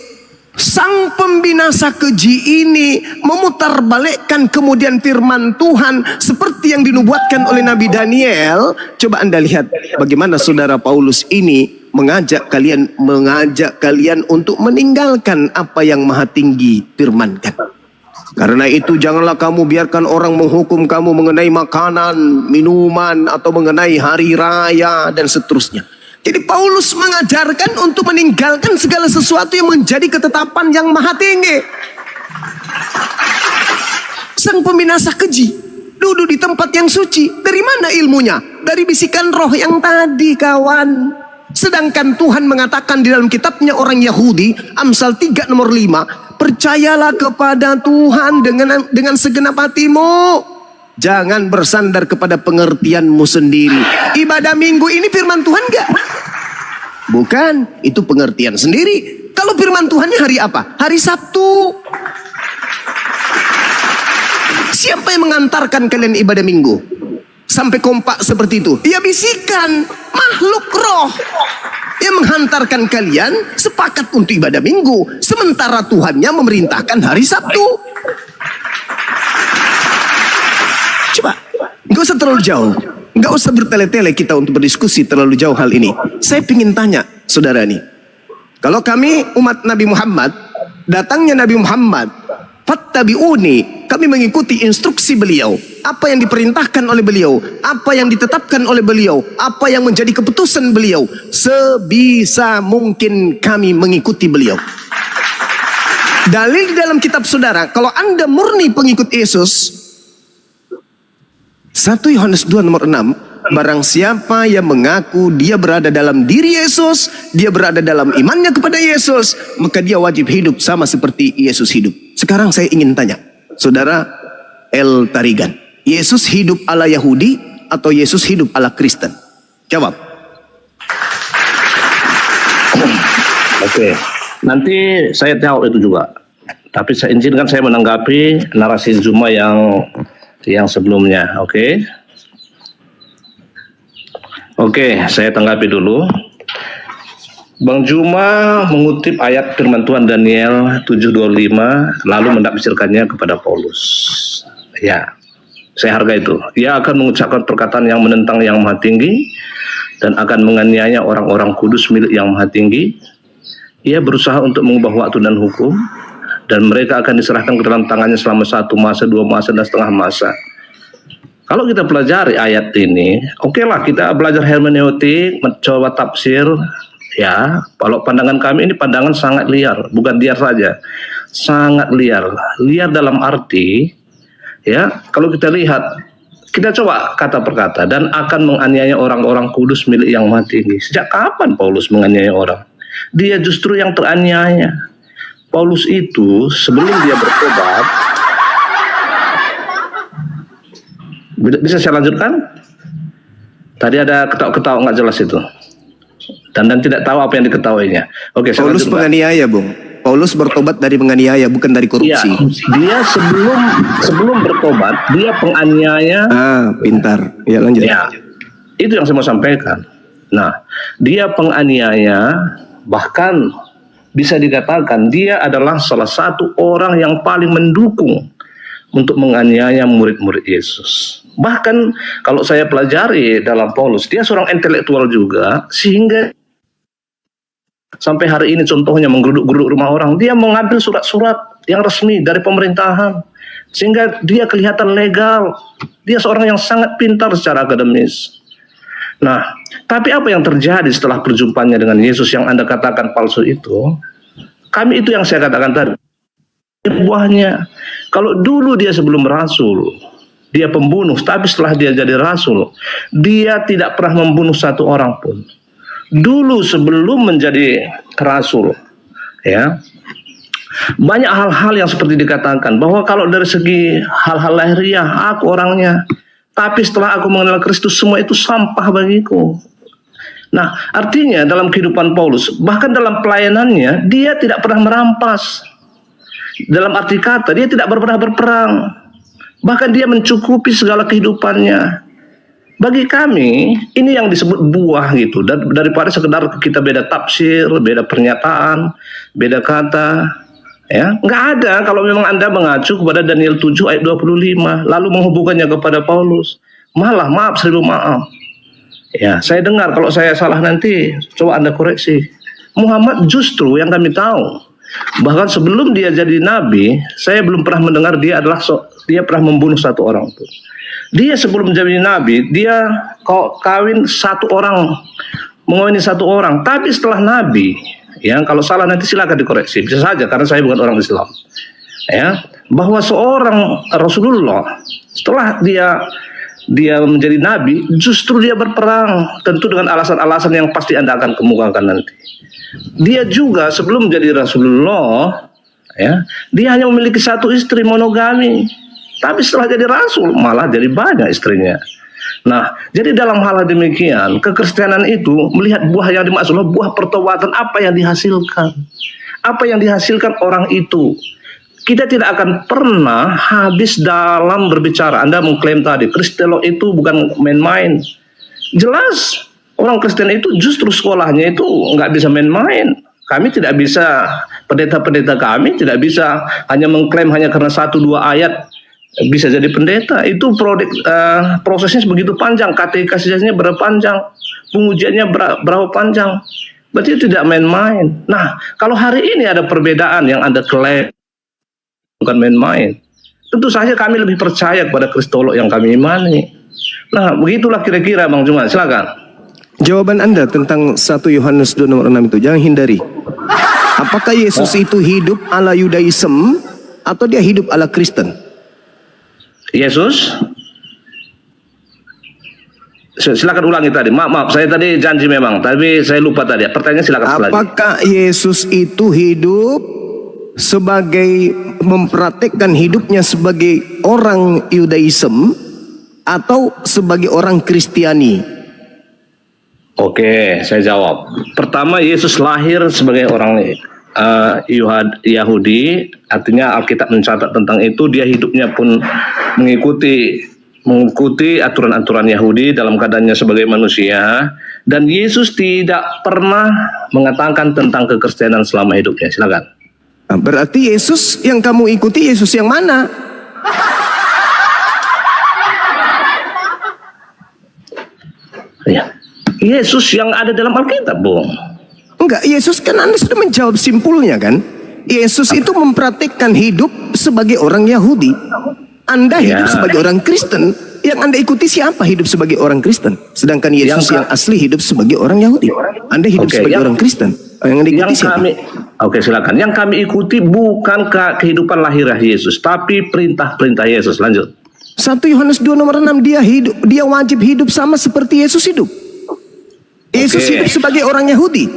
sang pembinasa keji ini memutarbalikkan kemudian firman Tuhan seperti yang dinubuatkan oleh Nabi Daniel. Coba Anda lihat bagaimana saudara Paulus ini mengajak kalian untuk meninggalkan apa yang maha tinggi firmankan. Karena itu janganlah kamu biarkan orang menghukum kamu mengenai makanan, minuman, atau mengenai hari raya dan seterusnya. Jadi Paulus mengajarkan untuk meninggalkan segala sesuatu yang menjadi ketetapan yang maha tinggi. Sang pembinasa keji duduk di tempat yang suci. Dari mana ilmunya? Dari bisikan roh yang tadi, kawan. Sedangkan Tuhan mengatakan di dalam kitabnya orang Yahudi, Amsal 3 nomor 5, percayalah kepada Tuhan dengan segenap hatimu. Jangan bersandar kepada pengertianmu sendiri. Ibadah minggu ini firman Tuhan enggak? Bukan, itu pengertian sendiri. Kalau firman Tuhannya hari apa? Hari Sabtu. Siapa yang mengantarkan kalian ibadah minggu? Sampai kompak seperti itu. Ya bisikan makhluk roh yang menghantarkan kalian sepakat untuk ibadah minggu. Sementara Tuhannya memerintahkan hari Sabtu. Coba, nggak usah terlalu jauh. Nggak usah bertele-tele kita untuk berdiskusi terlalu jauh hal ini. Saya ingin tanya, saudara nih. Kalau kami umat Nabi Muhammad, datangnya Nabi Muhammad, fattabi'uni, kami mengikuti instruksi beliau. Apa yang diperintahkan oleh beliau, apa yang ditetapkan oleh beliau, apa yang menjadi keputusan beliau. Sebisa mungkin kami mengikuti beliau. Dalil di dalam kitab saudara, kalau Anda murni pengikut Yesus, 1 Yohanes 2 nomor 6, barang siapa yang mengaku dia berada dalam diri Yesus, dia berada dalam imannya kepada Yesus, maka dia wajib hidup sama seperti Yesus hidup. Sekarang saya ingin tanya, saudara El Tarigan, Yesus hidup ala Yahudi atau Yesus hidup ala Kristen? Jawab. Oke, nanti saya tahu itu juga. Tapi saya izinkan saya menanggapi narasi Zuma yang sebelumnya, oke? Oke, saya tanggapi dulu. Bang Juma mengutip ayat firman Tuhan Daniel 7:25 lalu menafsirkannya kepada Paulus. Ya, saya hargai itu. Ia akan mengucapkan perkataan yang menentang Yang Maha Tinggi dan akan menganiaya orang-orang kudus milik Yang Maha Tinggi. Ia berusaha untuk mengubah waktu dan hukum, dan mereka akan diserahkan ke dalam tangannya selama 1 masa, 2 masa, dan setengah masa. Kalau kita pelajari ayat ini, oke lah kita belajar hermeneutik, mencoba tafsir, ya. Kalau pandangan kami ini pandangan sangat liar, bukan liar saja, sangat liar. Liar dalam arti, ya, kalau kita lihat, kita coba kata per kata, dan akan menganiaya orang-orang kudus milik Yang Maha Tinggi. Sejak kapan Paulus menganiaya orang? Dia justru yang teraniaya. Paulus itu sebelum dia bertobat, bisa saya lanjutkan? Tadi ada ketawa-ketawa nggak jelas itu, dan tidak tahu apa yang diketahuinya. Oke, Paulus penganiaya, Bung. Paulus bertobat dari penganiaya, bukan dari korupsi. Ya, dia sebelum bertobat dia penganiaya. Pintar. Ya, lanjut. Ya, itu yang saya mau sampaikan. Nah, dia penganiaya, bahkan bisa dikatakan dia adalah salah satu orang yang paling mendukung untuk menganiaya murid-murid Yesus. Bahkan kalau saya pelajari dalam Paulus, dia seorang intelektual juga, sehingga sampai hari ini contohnya menggeruduk-geruduk rumah orang, dia mengambil surat-surat yang resmi dari pemerintahan, sehingga dia kelihatan legal. Dia seorang yang sangat pintar secara akademis. Nah, tapi apa yang terjadi setelah perjumpaannya dengan Yesus yang Anda katakan palsu itu? Kami itu yang saya katakan tadi, buahnya. Kalau dulu dia sebelum rasul, dia pembunuh, tapi setelah dia jadi rasul, dia tidak pernah membunuh satu orang pun. Dulu sebelum menjadi rasul, ya, banyak hal-hal yang seperti dikatakan bahwa kalau dari segi hal-hal lahiriah aku orangnya, tapi setelah aku mengenal Kristus semua itu sampah bagiku. Nah, artinya dalam kehidupan Paulus, bahkan dalam pelayanannya, dia tidak pernah merampas. Dalam arti kata, dia tidak pernah berperang. Bahkan dia mencukupi segala kehidupannya. Bagi kami, ini yang disebut buah gitu. Daripada sekedar kita beda tafsir, beda pernyataan, beda kata. Ya, nggak ada kalau memang Anda mengacu kepada Daniel 7 ayat 25, lalu menghubungkannya kepada Paulus. Malah, maaf, 1000 maaf. Ya, saya dengar kalau saya salah nanti coba Anda koreksi. Muhammad justru yang kami tahu, bahkan sebelum dia jadi nabi, saya belum pernah mendengar dia pernah membunuh satu orang pun. Dia sebelum menjadi nabi, dia kawin satu orang, mengawini satu orang. Tapi setelah nabi, ya, kalau salah nanti silakan dikoreksi, bisa saja karena saya bukan orang Islam. Ya, bahwa seorang Rasulullah setelah dia menjadi nabi, justru dia berperang, tentu dengan alasan-alasan yang pasti Anda akan kemukakan nanti. Dia juga sebelum menjadi Rasulullah, ya, dia hanya memiliki satu istri, monogami. Tapi setelah jadi rasul malah jadi banyak istrinya. Nah, jadi dalam hal demikian, kekristenan itu melihat buah yang dimaksud buah pertobatan apa yang dihasilkan. apa yang dihasilkan orang itu. Kita tidak akan pernah habis dalam berbicara. Anda mengklaim tadi, Kristolog itu bukan main-main. Jelas, orang Kristen itu justru sekolahnya itu nggak bisa main-main. Kami tidak bisa, pendeta-pendeta kami tidak bisa hanya mengklaim hanya karena 1-2 ayat bisa jadi pendeta. Itu prosesnya begitu panjang, katekisisnya berapa panjang, pengujiannya berapa panjang. Berarti itu tidak main-main. Nah, kalau hari ini ada perbedaan yang Anda klaim bukan main-main, tentu saja kami lebih percaya kepada Kristolog yang kami imani. Nah, begitulah kira-kira Bang Jumat, silakan. Jawaban Anda tentang 1 Yohanes 2 nomor 6 itu, jangan hindari. Apakah Yesus itu hidup ala Yudaism atau dia hidup ala Kristen? Yesus, silakan ulangi tadi. Maaf, saya tadi janji memang, tapi saya lupa tadi. Pertanyaan silakan lagi. Apakah Yesus itu hidup sebagai mempraktekkan hidupnya sebagai orang Yudaism atau sebagai orang Kristiani? Oke, saya jawab. Pertama, Yesus lahir sebagai orang Yahudi, artinya Alkitab mencatat tentang itu. Dia hidupnya pun mengikuti aturan-aturan Yahudi dalam keadaannya sebagai manusia. Dan Yesus tidak pernah mengatakan tentang kekristenan selama hidupnya. Silakan. Berarti Yesus yang kamu ikuti Yesus yang mana? Ya. Yesus yang ada dalam Alkitab, Bung. Enggak, Yesus kan Anda sudah menjawab simpulnya kan? Yesus itu mempraktikkan hidup sebagai orang Yahudi. Anda hidup sebagai orang Kristen. Yang Anda ikuti siapa hidup sebagai orang Kristen? Sedangkan Yesus yang asli hidup sebagai orang Yahudi. Anda hidup sebagai orang Kristen. Yang Anda ikuti siapa? Oke, silakan. Yang kami ikuti bukan kehidupan lahiriah Yesus, tapi perintah-perintah Yesus. Lanjut. 1 Yohanes 2 nomor 6, dia wajib hidup sama seperti Yesus hidup. Yesus hidup sebagai orang Yahudi.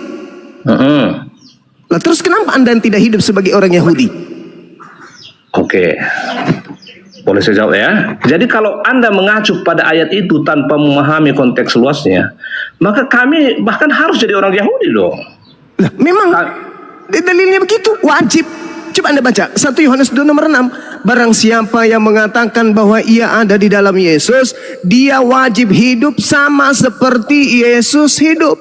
Lah terus kenapa Anda tidak hidup sebagai orang Yahudi? Oke. Boleh saya jawab ya? Jadi kalau Anda mengacu pada ayat itu tanpa memahami konteks luasnya, maka kami bahkan harus jadi orang Yahudi dong. Lah, memang dalilnya begitu, wajib. Coba Anda baca 1 Yohanes 2 nomor 6. Barang siapa yang mengatakan bahwa ia ada di dalam Yesus, dia wajib hidup sama seperti Yesus hidup.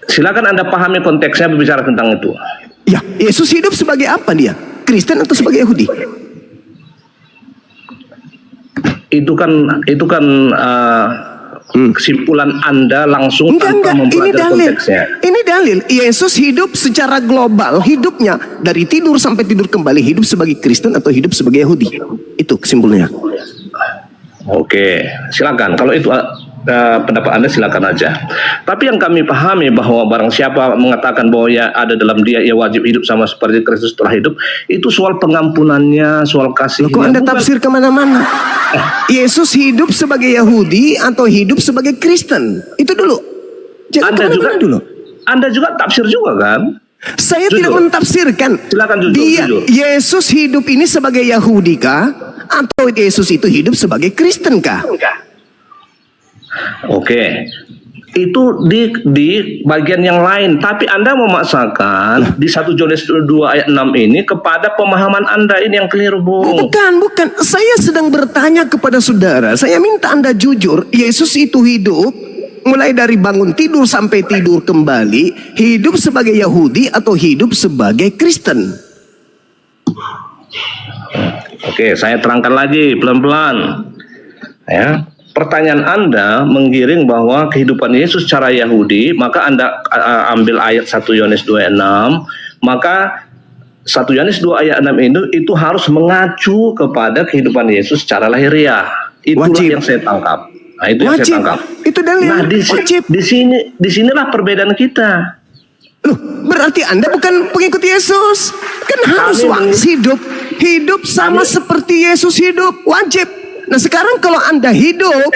Silakan Anda pahami konteksnya berbicara tentang itu. Ya, Yesus hidup sebagai apa dia? Kristen atau sebagai Yahudi? Itu kan kesimpulan Anda langsung tanpa mempelajari konteksnya. Ini dalil. Yesus hidup secara global, hidupnya dari tidur sampai tidur kembali, hidup sebagai Kristen atau hidup sebagai Yahudi. Itu kesimpulannya. Oke, silakan. Kalau itu pendapat Anda silakan aja. Tapi yang kami pahami bahwa barang siapa mengatakan bahwa ya ada dalam dia, ia wajib hidup sama seperti Kristus telah hidup, itu soal pengampunannya, soal kasihnya. Kok Anda tafsir kemana-mana? Yesus hidup sebagai Yahudi atau hidup sebagai Kristen? Itu dulu. Jangan kemana-mana dulu. Anda juga tafsir juga kan? Saya tidak mentafsirkan. Silakan jujur. Yesus hidup ini sebagai Yahudi kah? Atau Yesus itu hidup sebagai Kristen kah? Oke, itu di bagian yang lain. Tapi Anda memaksakan di 1 Yohanes 2 ayat 6 ini kepada pemahaman Anda ini yang keliru, Bung. Bukan. Saya sedang bertanya kepada saudara. Saya minta Anda jujur. Yesus itu hidup mulai dari bangun tidur sampai tidur kembali, hidup sebagai Yahudi atau hidup sebagai Kristen? Oke, saya terangkan lagi pelan-pelan. Ya. Pertanyaan Anda menggiring bahwa kehidupan Yesus secara Yahudi, maka Anda ambil ayat 1 Yohanes 2 ayat 6, maka 1 Yohanes 2 ayat 6 itu harus mengacu kepada kehidupan Yesus secara lahiriah. Itulah yang saya tangkap. Nah, itu yang saya tangkap. Itu dalil. Nah, disinilah perbedaan kita. Loh, berarti Anda bukan pengikut Yesus. Kan harus hidup sama seperti Yesus hidup, wajib. Nah sekarang kalau Anda hidup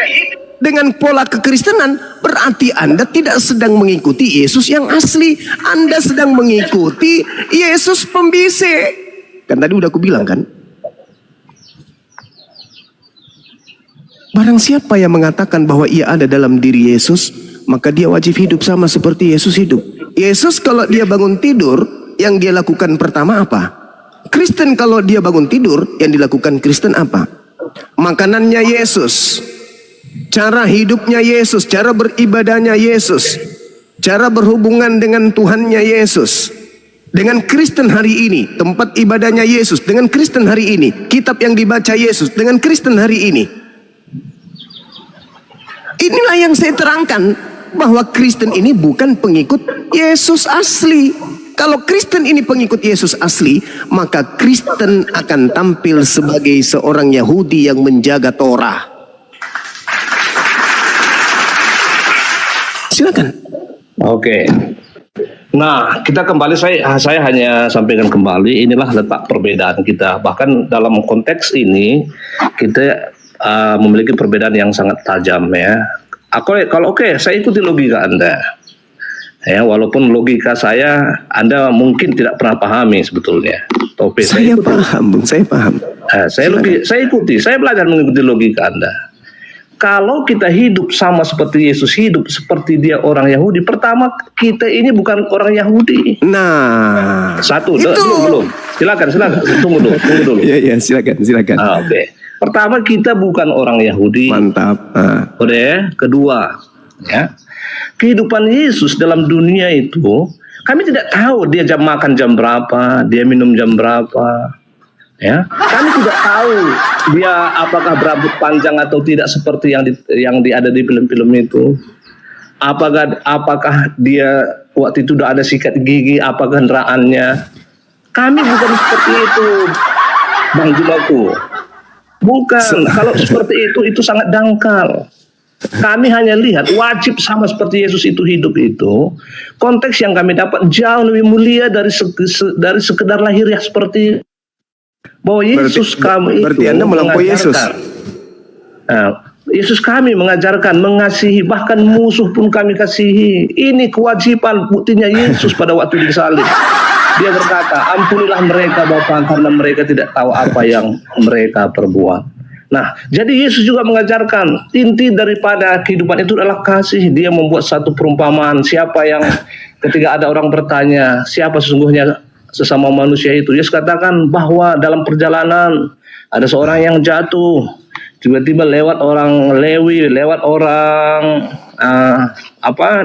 dengan pola kekristenan, berarti Anda tidak sedang mengikuti Yesus yang asli. Anda sedang mengikuti Yesus pembisik. Kan tadi udah aku bilang kan? Barang siapa yang mengatakan bahwa ia ada dalam diri Yesus, maka dia wajib hidup sama seperti Yesus hidup. Yesus kalau dia bangun tidur, yang dia lakukan pertama apa? Kristen kalau dia bangun tidur, yang dilakukan Kristen apa? Makanannya Yesus, cara hidupnya Yesus, cara beribadahnya Yesus, cara berhubungan dengan Tuhannya Yesus. Dengan Kristen hari ini, tempat ibadahnya Yesus. Dengan Kristen hari ini, kitab yang dibaca Yesus. Dengan Kristen hari ini. Inilah yang saya terangkan, bahwa Kristen ini bukan pengikut Yesus asli. Kalau Kristen ini pengikut Yesus asli, maka Kristen akan tampil sebagai seorang Yahudi yang menjaga Torah. Silakan. Oke. Nah, kita kembali, saya hanya sampaikan kembali, inilah letak perbedaan kita. Bahkan dalam konteks ini, kita memiliki perbedaan yang sangat tajam ya. Kalau saya ikuti logika Anda. Ya, walaupun logika saya Anda mungkin tidak pernah pahami sebetulnya. Topik saya paham, Bung, saya paham. Saya ikuti, saya belajar mengikuti logika Anda. Kalau kita hidup sama seperti Yesus hidup, seperti dia orang Yahudi, pertama kita ini bukan orang Yahudi. Nah, satu, itu. belum. Silakan, tunggu dulu. Ya, silakan. Oke. Pertama, kita bukan orang Yahudi. Mantap. Udah ya. Kedua, ya, kehidupan Yesus dalam dunia itu, kami tidak tahu dia jam makan jam berapa, dia minum jam berapa. Ya, kami tidak tahu dia apakah berambut panjang atau tidak seperti yang ada di film-film itu. Apakah dia waktu itu sudah ada sikat gigi, apa kendaraannya? Kami bukan seperti itu, Bang Jumaku. Bukan. Kalau seperti itu sangat dangkal. Kami hanya lihat wajib sama seperti Yesus itu hidup itu. Konteks yang kami dapat jauh lebih mulia dari sekedar lahiriah seperti bahwa Yesus berarti Anda melampaui Yesus. Nah, Yesus kami mengajarkan mengasihi, bahkan musuh pun kami kasihi. Ini kewajiban, buktinya Yesus pada waktu disalib. Dia berkata, ampunilah mereka Bapa, karena mereka tidak tahu apa yang mereka perbuat. Nah, jadi Yesus juga mengajarkan inti daripada kehidupan itu adalah kasih. Dia membuat satu perumpamaan. Siapa yang ketika ada orang bertanya, siapa sesungguhnya sesama manusia itu, Yesus katakan bahwa dalam perjalanan ada seorang yang jatuh, tiba-tiba lewat orang Lewi, lewat orang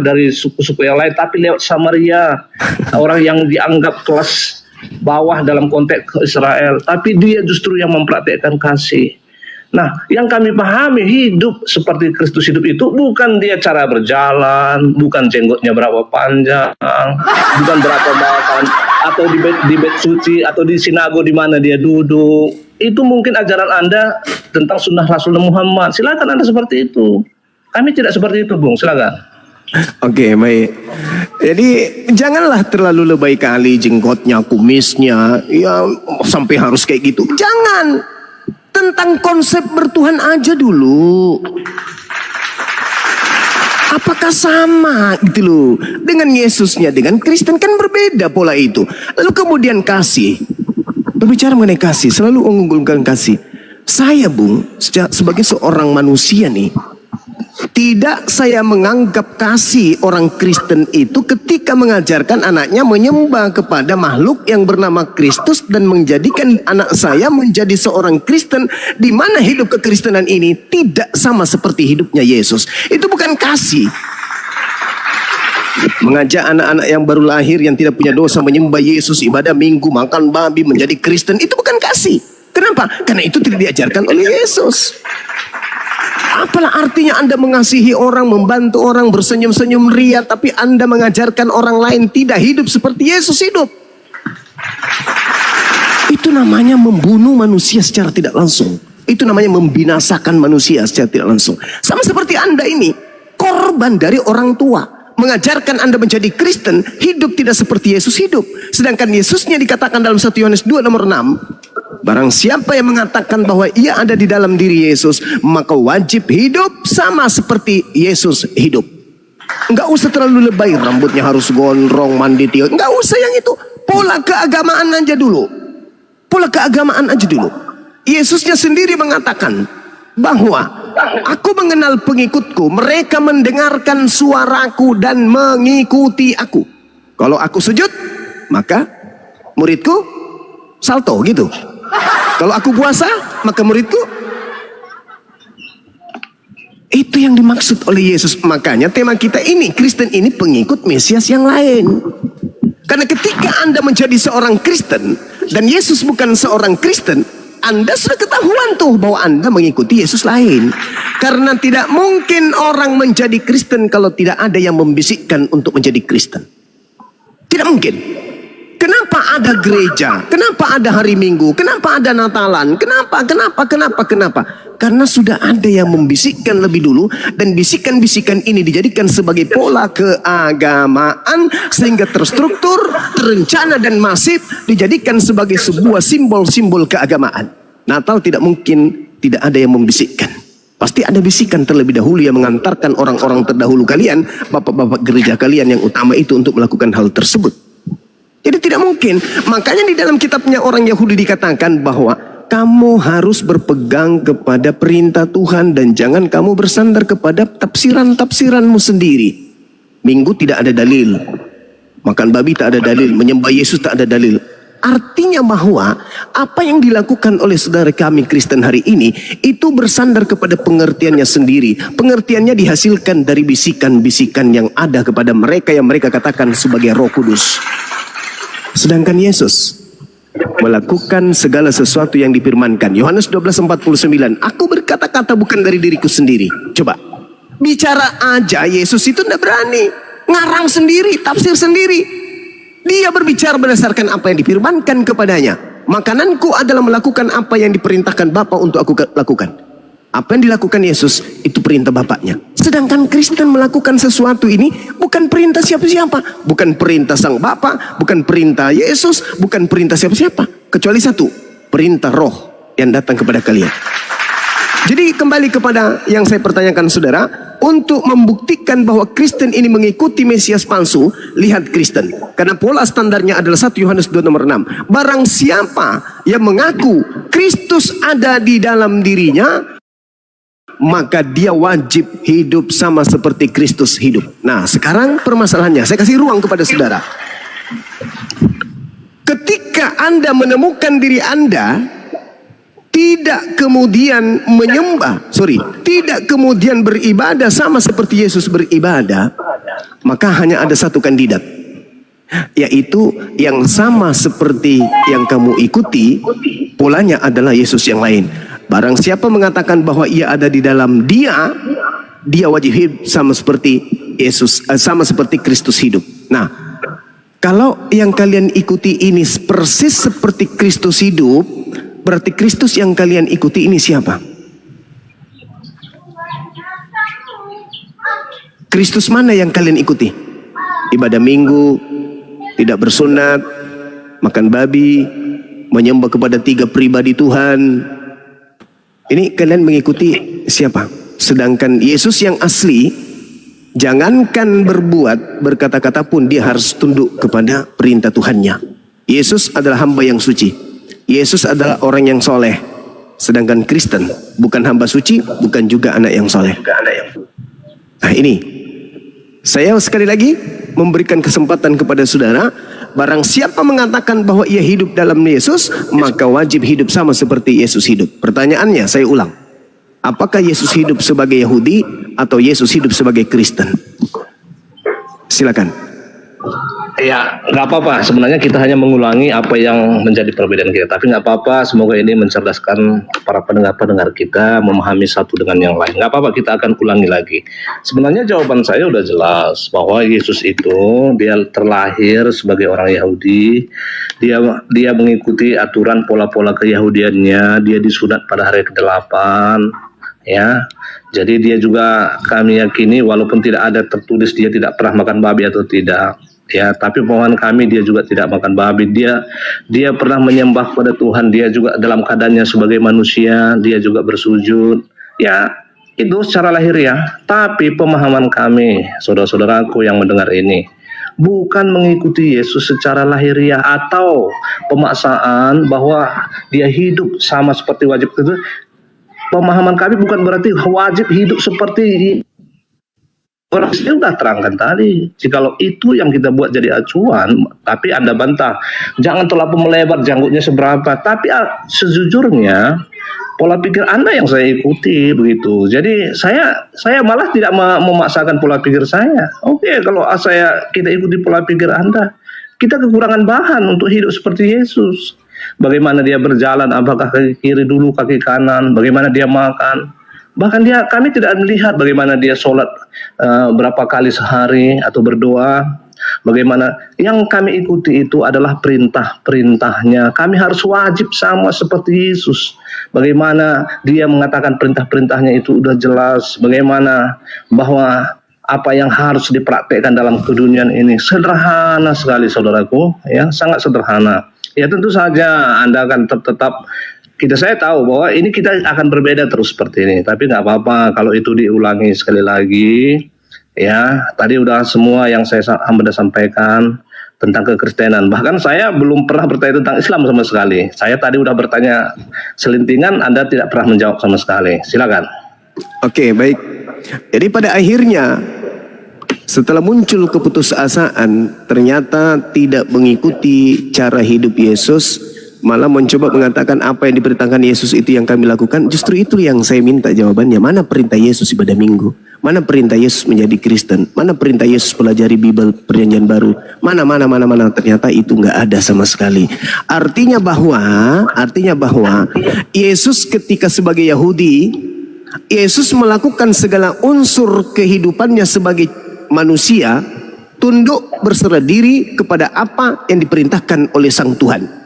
dari suku-suku yang lain, tapi lewat Samaria, orang yang dianggap kelas bawah dalam konteks Israel, tapi dia justru yang mempraktekkan kasih. Nah, yang kami pahami hidup seperti Kristus hidup itu bukan dia cara berjalan, bukan jenggotnya berapa panjang, bukan berapa makan, atau di bait suci, atau di sinago di mana dia duduk. Itu mungkin ajaran Anda tentang sunnah Rasulullah Muhammad. Silakan Anda seperti itu. Kami tidak seperti itu, Bung. Silakan. Oke, baik. Jadi janganlah terlalu lebay kali jenggotnya, kumisnya, ya sampai harus kayak gitu. Jangan. Tentang konsep bertuhan aja dulu. Apakah sama gitu loh dengan Yesusnya, dengan Kristen? Kan berbeda pola itu. Lalu kemudian kasih. Berbicara mengenai kasih, selalu mengunggulkan kasih. Saya, Bung, sebagai seorang manusia nih, tidak saya menganggap kasih orang Kristen itu ketika mengajarkan anaknya menyembah kepada makhluk yang bernama Kristus dan menjadikan anak saya menjadi seorang Kristen, di mana hidup kekristenan ini tidak sama seperti hidupnya Yesus. Itu bukan kasih. Mengajak anak-anak yang baru lahir yang tidak punya dosa menyembah Yesus, ibadah minggu, makan babi, menjadi Kristen, itu bukan kasih. Kenapa? Karena itu tidak diajarkan oleh Yesus. Apalah artinya Anda mengasihi orang, membantu orang, bersenyum-senyum ria, tapi Anda mengajarkan orang lain tidak hidup seperti Yesus hidup. Itu namanya membunuh manusia secara tidak langsung. Itu namanya membinasakan manusia secara tidak langsung. Sama seperti Anda ini, korban dari orang tua. Mengajarkan Anda menjadi Kristen, hidup tidak seperti Yesus hidup. Sedangkan Yesusnya dikatakan dalam 1 Yohanes 2 nomor 6. Barang siapa yang mengatakan bahwa ia ada di dalam diri Yesus, maka wajib hidup sama seperti Yesus hidup. Enggak usah terlalu lebay, rambutnya harus gondrong, mandi tiap. Enggak usah yang itu. Pola keagamaan aja dulu. Pola keagamaan aja dulu. Yesusnya sendiri mengatakan bahwa aku mengenal pengikutku, mereka mendengarkan suaraku dan mengikuti aku. Kalau aku sujud, maka muridku salto gitu. Kalau aku puasa, maka muridku. Itu yang dimaksud oleh Yesus. Makanya tema kita ini, Kristen ini pengikut Mesias yang lain. Karena ketika Anda menjadi seorang Kristen dan Yesus bukan seorang Kristen, Anda sudah ketahuan tuh bahwa Anda mengikuti Yesus lain. Karena tidak mungkin orang menjadi Kristen kalau tidak ada yang membisikkan untuk menjadi Kristen. Tidak mungkin. Kenapa ada gereja? Kenapa ada hari Minggu? Kenapa ada Natalan? Kenapa? Karena sudah ada yang membisikkan lebih dulu, dan bisikan-bisikan ini dijadikan sebagai pola keagamaan sehingga terstruktur, terencana dan masif, dijadikan sebagai sebuah simbol-simbol keagamaan. Natal tidak mungkin tidak ada yang membisikkan. Pasti ada bisikan terlebih dahulu yang mengantarkan orang-orang terdahulu kalian, bapak-bapak gereja kalian yang utama itu untuk melakukan hal tersebut. Jadi tidak mungkin. Makanya di dalam kitabnya orang Yahudi dikatakan bahwa kamu harus berpegang kepada perintah Tuhan dan jangan kamu bersandar kepada tafsiran-tafsiranmu sendiri. Minggu tidak ada dalil, makan babi tak ada dalil, menyembah Yesus tak ada dalil. Artinya bahwa apa yang dilakukan oleh saudara kami Kristen hari ini itu bersandar kepada pengertiannya sendiri. Pengertiannya dihasilkan dari bisikan-bisikan yang ada kepada mereka yang mereka katakan sebagai Roh Kudus. Sedangkan Yesus melakukan segala sesuatu yang difirmankan. Yohanes 12:49, aku berkata-kata bukan dari diriku sendiri. Coba, bicara aja Yesus itu tidak berani. Ngarang sendiri, tafsir sendiri. Dia berbicara berdasarkan apa yang difirmankan kepadanya. Makananku adalah melakukan apa yang diperintahkan Bapa untuk aku lakukan. Apa yang dilakukan Yesus itu perintah Bapaknya. Sedangkan Kristen melakukan sesuatu ini bukan perintah siapa-siapa, bukan perintah Sang Bapa, bukan perintah Yesus, bukan perintah siapa-siapa, kecuali satu, perintah Roh yang datang kepada kalian. Jadi kembali kepada yang saya pertanyakan saudara, untuk membuktikan bahwa Kristen ini mengikuti Mesias palsu, lihat Kristen. Karena pola standarnya adalah 1 Yohanes 2 nomor 6. Barang siapa yang mengaku Kristus ada di dalam dirinya, maka dia wajib hidup sama seperti Kristus hidup. Nah, sekarang permasalahannya, saya kasih ruang kepada saudara. Ketika Anda menemukan diri Anda tidak kemudian tidak kemudian beribadah sama seperti Yesus beribadah, maka hanya ada satu kandidat, yaitu yang sama seperti yang kamu ikuti, polanya adalah Yesus yang lain. Barang siapa mengatakan bahwa ia ada di dalam dia wajib hidup sama seperti Yesus, sama seperti Kristus hidup. Nah, kalau yang kalian ikuti ini persis seperti Kristus hidup, berarti Kristus yang kalian ikuti ini siapa? Kristus mana yang kalian ikuti? Ibadah Minggu, tidak bersunat, makan babi, menyembah kepada 3 pribadi Tuhan. Ini kalian mengikuti siapa? Sedangkan Yesus yang asli, jangankan berbuat, berkata-kata pun dia harus tunduk kepada perintah Tuhannya. Yesus adalah hamba yang suci. Yesus adalah orang yang soleh. Sedangkan Kristen bukan hamba suci, bukan juga anak yang soleh. Nah ini, saya sekali lagi memberikan kesempatan kepada saudara. Barang siapa mengatakan bahwa ia hidup dalam Yesus, maka wajib hidup sama seperti Yesus hidup. Pertanyaannya, saya ulang. Apakah Yesus hidup sebagai Yahudi atau Yesus hidup sebagai Kristen? Silakan. Ya, nggak apa-apa. Sebenarnya kita hanya mengulangi apa yang menjadi perbedaan kita. Tapi nggak apa-apa. Semoga ini mencerdaskan para pendengar-pendengar kita memahami satu dengan yang lain. Nggak apa-apa, kita akan ulangi lagi. Sebenarnya jawaban saya udah jelas bahwa Yesus itu dia terlahir sebagai orang Yahudi. Dia mengikuti aturan pola-pola keyahudiannya. Dia disunat pada hari ke-8. Ya, jadi dia juga kami yakini walaupun tidak ada tertulis dia tidak pernah makan babi atau tidak. Ya, tapi mohon kami dia juga tidak makan babi. Dia pernah menyembah kepada Tuhan. Dia juga dalam keadaannya sebagai manusia, dia juga bersujud. Ya, itu secara lahiriah. Tapi pemahaman kami, saudara-saudaraku yang mendengar ini, bukan mengikuti Yesus secara lahiriah atau pemaksaan bahwa dia hidup sama seperti wajib itu. Pemahaman kami bukan berarti wajib hidup seperti Orang sini udah terangkan tadi, jikalau itu yang kita buat jadi acuan, tapi Anda bantah, jangan terlalu melebar janggutnya seberapa, tapi sejujurnya pola pikir Anda yang saya ikuti begitu. Jadi saya malah tidak memaksakan pola pikir saya. Oke, kalau kita ikuti pola pikir Anda, kita kekurangan bahan untuk hidup seperti Yesus. Bagaimana dia berjalan, apakah kaki kiri dulu, kaki kanan, bagaimana dia makan. Bahkan kami tidak melihat bagaimana dia sholat berapa kali sehari atau berdoa. Bagaimana yang kami ikuti itu adalah perintah-perintahnya. Kami harus wajib sama seperti Yesus. Bagaimana dia mengatakan perintah-perintahnya itu udah jelas. Bagaimana bahwa apa yang harus dipraktekkan dalam keduniaan ini sederhana sekali, saudaraku, ya, sangat sederhana. Ya tentu saja Anda akan tetap saya tahu bahwa ini kita akan berbeda terus seperti ini, tapi nggak apa-apa kalau itu diulangi sekali lagi. Ya, tadi udah semua yang saya sampaikan tentang kekristenan. Bahkan saya belum pernah bertanya tentang Islam sama sekali. Saya tadi udah bertanya selintingan, Anda tidak pernah menjawab sama sekali. Silakan. Oke, baik. Jadi pada akhirnya setelah muncul keputusasaan, ternyata tidak mengikuti cara hidup Yesus, malah mencoba mengatakan apa yang diperintahkan Yesus itu yang kami lakukan. Justru itu yang saya minta jawabannya. Mana perintah Yesus ibadah minggu? Mana perintah Yesus menjadi Kristen? Mana perintah Yesus pelajari Bible Perjanjian Baru? Mana? Ternyata itu nggak ada sama sekali. Artinya bahwa Yesus ketika sebagai Yahudi, Yesus melakukan segala unsur kehidupannya sebagai manusia, tunduk berserah diri kepada apa yang diperintahkan oleh Sang Tuhan.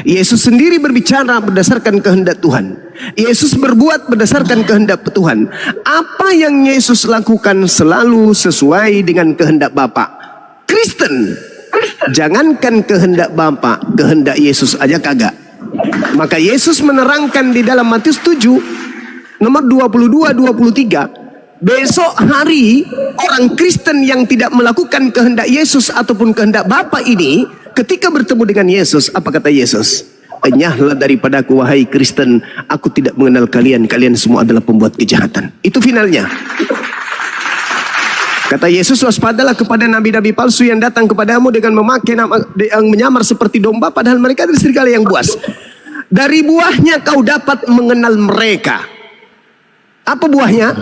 Yesus sendiri berbicara berdasarkan kehendak Tuhan. Yesus berbuat berdasarkan kehendak Tuhan. Apa yang Yesus lakukan selalu sesuai dengan kehendak Bapa. Kristen, jangankan kehendak Bapa, kehendak Yesus aja kagak. Maka Yesus menerangkan di dalam Matius 7 nomor 22-23, besok hari orang Kristen yang tidak melakukan kehendak Yesus ataupun kehendak Bapa ini, ketika bertemu dengan Yesus, apa kata Yesus? Enyahlah daripadaku wahai Kristen, aku tidak mengenal kalian, kalian semua adalah pembuat kejahatan. Itu finalnya. Kata Yesus, waspadalah kepada nabi-nabi palsu yang datang kepadamu dengan memakai nama yang menyamar seperti domba, padahal mereka adalah serigala yang buas. Dari buahnya kau dapat mengenal mereka. Apa buahnya?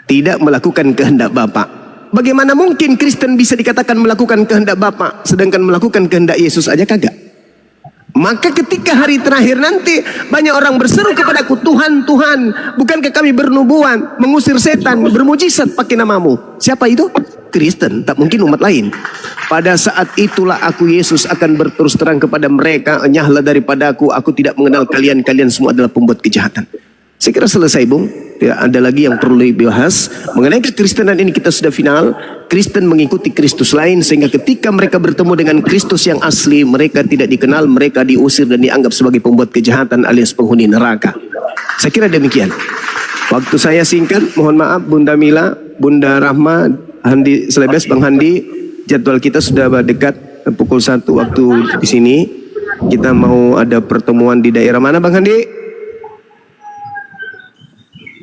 Tidak melakukan kehendak Bapa. Bagaimana mungkin Kristen bisa dikatakan melakukan kehendak Bapa, sedangkan melakukan kehendak Yesus aja kagak? Maka ketika hari terakhir nanti banyak orang berseru kepadaku, Tuhan, Tuhan, bukankah kami bernubuat, mengusir setan, bermujizat pakai namamu? Siapa itu? Kristen, tak mungkin umat lain. Pada saat itulah aku Yesus akan berterus terang kepada mereka, enyahlah daripadaku, aku tidak mengenal kalian, kalian semua adalah pembuat kejahatan. Saya kira selesai, Bung. Tidak ada lagi yang perlu dibahas. Mengenai kekristenan ini kita sudah final. Kristen mengikuti Kristus lain, sehingga ketika mereka bertemu dengan Kristus yang asli, mereka tidak dikenal, mereka diusir dan dianggap sebagai pembuat kejahatan alias penghuni neraka. Saya kira demikian. Waktu saya singkat, mohon maaf Bunda Mila, Bunda Rahma, Handi Selebes, Bang Handi. Jadwal kita sudah dekat pukul 1 waktu di sini. Kita mau ada pertemuan di daerah mana, Bang Handi?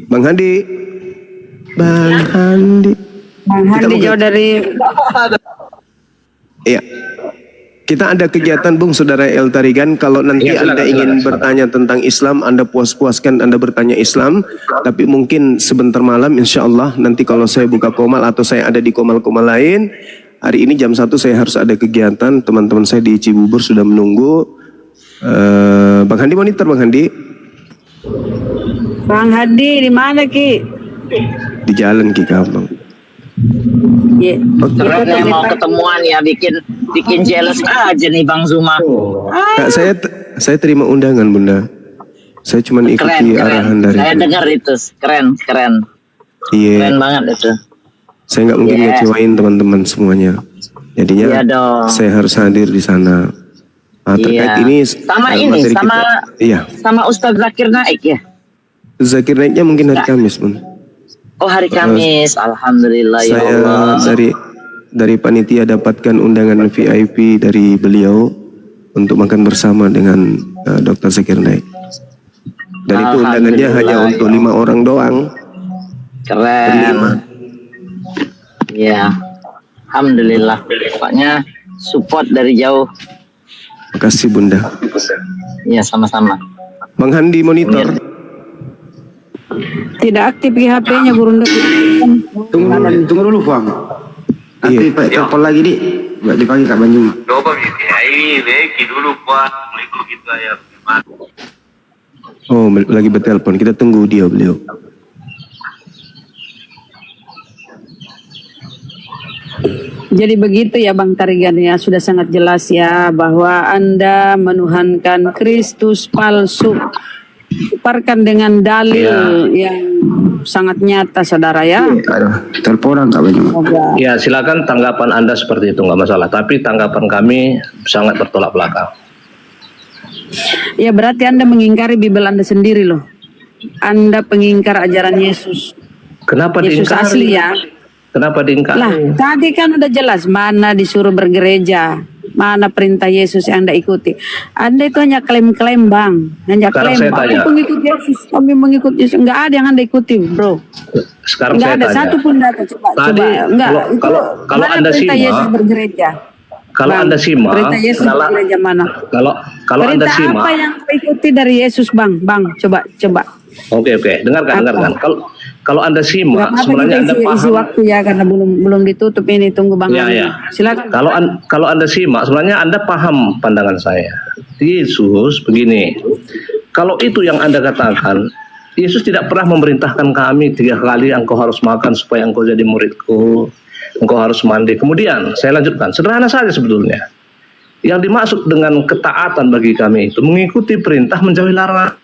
Bang Handi. Bang Handi jauh dari. Iya. Kita ada kegiatan, Bung, Saudara El Tarigan. Kalau nanti ya, Anda ingin bertanya tentang Islam, Anda puas-puaskan Anda bertanya Islam. Tapi mungkin sebentar malam, insya Allah nanti kalau saya buka komal atau saya ada di komal-komal lain. Hari ini jam 1 saya harus ada kegiatan. Teman-teman saya di Cibubur sudah menunggu. Bang Handi monitor, Bang Handi. Bang Hadi di mana Ki? Di jalan Ki Bang. Yeah. Keren ya, mau ketemuan ya, bikin jealous aja nih Bang Zuma. Kak, saya terima undangan, Bunda. Saya cuma ikuti arahan dari. Saya dengar itu, keren. Iya. Keren banget itu. Saya nggak mungkin ngecewain teman-teman semuanya. Jadinya saya harus hadir di sana. Nah, terkait ini sama Ustadz Zakir Naik ya. Zakir Naiknya mungkin hari Kamis, Bun. Oh, hari Kamis. Alhamdulillah ya Allah. Saya dari panitia dapatkan undangan VIP dari beliau untuk makan bersama dengan Dr. Zakir Naik. Dan itu undangannya hanya untuk 5 orang doang. Keren. Ya, alhamdulillah. Pokoknya support dari jauh. Makasih Bunda. Ya, sama-sama. Bang Handi monitor. Tidak aktif HP-nya Gurunda. Tunggu dulu Bang. Nanti Iya. Pak telepon lagi di dipanggil Kak Banjung. Coba ini Beki dulu Pak, mengikut kita ya. Oh, lagi bertelepon. Kita tunggu beliau. Jadi begitu ya Bang Tarigan ya, sudah sangat jelas ya bahwa Anda menuhankan Kristus palsu. Tukarkan dengan dalil yang sangat nyata saudara ya. Aduh, teleponan Kak Banjung. Semoga. Ya, silakan tanggapan Anda seperti itu, nggak masalah. Tapi tanggapan kami sangat bertolak belakang. Ya berarti Anda mengingkari Bible Anda sendiri loh. Anda pengingkar ajaran Yesus. Kenapa Yesus diingkari? asli ya. Kenapa diingkari? Lah, tadi kan udah jelas mana disuruh bergereja, mana perintah Yesus yang Anda ikuti. Anda itu hanya klaim-klaim Bang, hanya Sekarang klaim. saya Kami tanya. pengikut Yesus, kami mengikut Yesus. Enggak ada yang Anda ikuti, bro. Sekarang Enggak saya ada tanya. satu pun data. Coba, Tadi, enggak. kalau mana Anda perintah simak, Yesus bergereja? Kalau Bang, Anda simak, perintah Yesus bergereja mana? kalau Anda Perintah simak, apa yang ikuti dari Yesus, Bang? Bang, coba. oke, dengarkan. Kalau Anda Enggak simak, apa-apa sebenarnya kita Anda isi paham. waktu ya karena belum ditutup ini, tunggu Bang. Ya, Andi. ya. Silakan. Kalau Anda simak, sebenarnya Anda paham pandangan saya. Yesus begini, kalau itu yang Anda katakan, Yesus tidak pernah memerintahkan kami 3 kali engkau harus makan supaya engkau jadi muridku, engkau harus mandi. Kemudian saya lanjutkan, sederhana saja sebetulnya. Yang dimaksud dengan ketaatan bagi kami itu mengikuti perintah menjauhi larangan.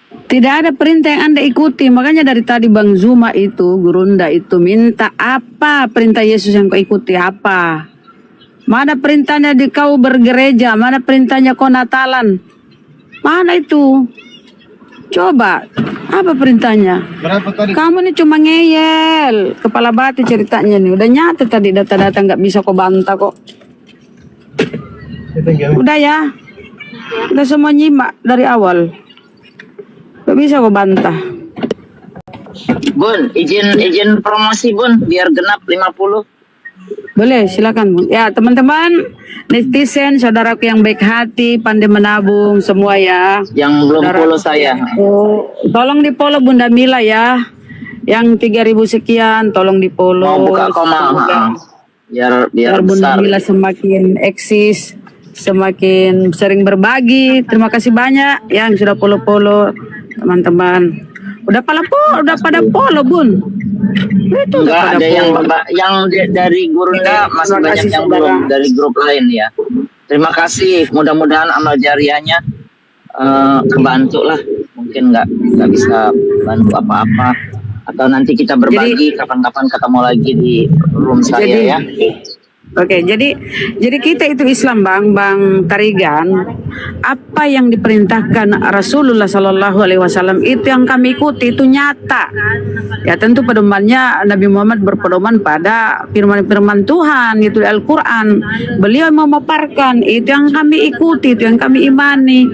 Tidak ada perintah yang Anda ikuti. Makanya dari tadi Bang Zuma itu, Gurunda itu minta apa perintah Yesus yang kau ikuti apa? Mana perintahnya di kau bergereja? Mana perintahnya kau Natalan? Mana itu? Coba, apa perintahnya? Kamu ini cuma ngeyel, kepala batu ceritanya nih. Udah nyata tadi data-data nggak bisa kau bantah kok. Udah ya, udah semua nyimak dari awal. Gak bisa kau bantah. Bun, izin promosi Bun, biar genap 50. Boleh, silakan Bun. Ya teman-teman, netizen, saudaraku yang baik hati, pandai menabung semua ya. Yang belum Saudara- follow saya. Oh, tolong di follow Bunda Mila ya. Yang 3.000 sekian, tolong di follow. Mau buka koma. Biar Biar Bunda besar. Mila semakin eksis, semakin sering berbagi. Terima kasih banyak yang sudah follow teman-teman. Udah pada follow Bun. Itu udah Enggak pada ada follow. yang dari Gurunda masih Terima banyak kasih, yang saudara. belum dari grup lain ya. Terima kasih. Mudah-mudahan amal jariahnya kebantu lah. Mungkin nggak bisa bantu apa-apa. Atau nanti kita berbagi kapan-kapan ketemu lagi di room saya Jadi- ya. Oke, jadi kita itu Islam Bang Tarigan. Apa yang diperintahkan Rasulullah Sallallahu Alaihi Wasallam itu yang kami ikuti, itu nyata. Ya tentu pedomannya Nabi Muhammad berpedoman pada firman-firman Tuhan itu Al-Quran. Beliau memaparkan itu yang kami ikuti, itu yang kami imani.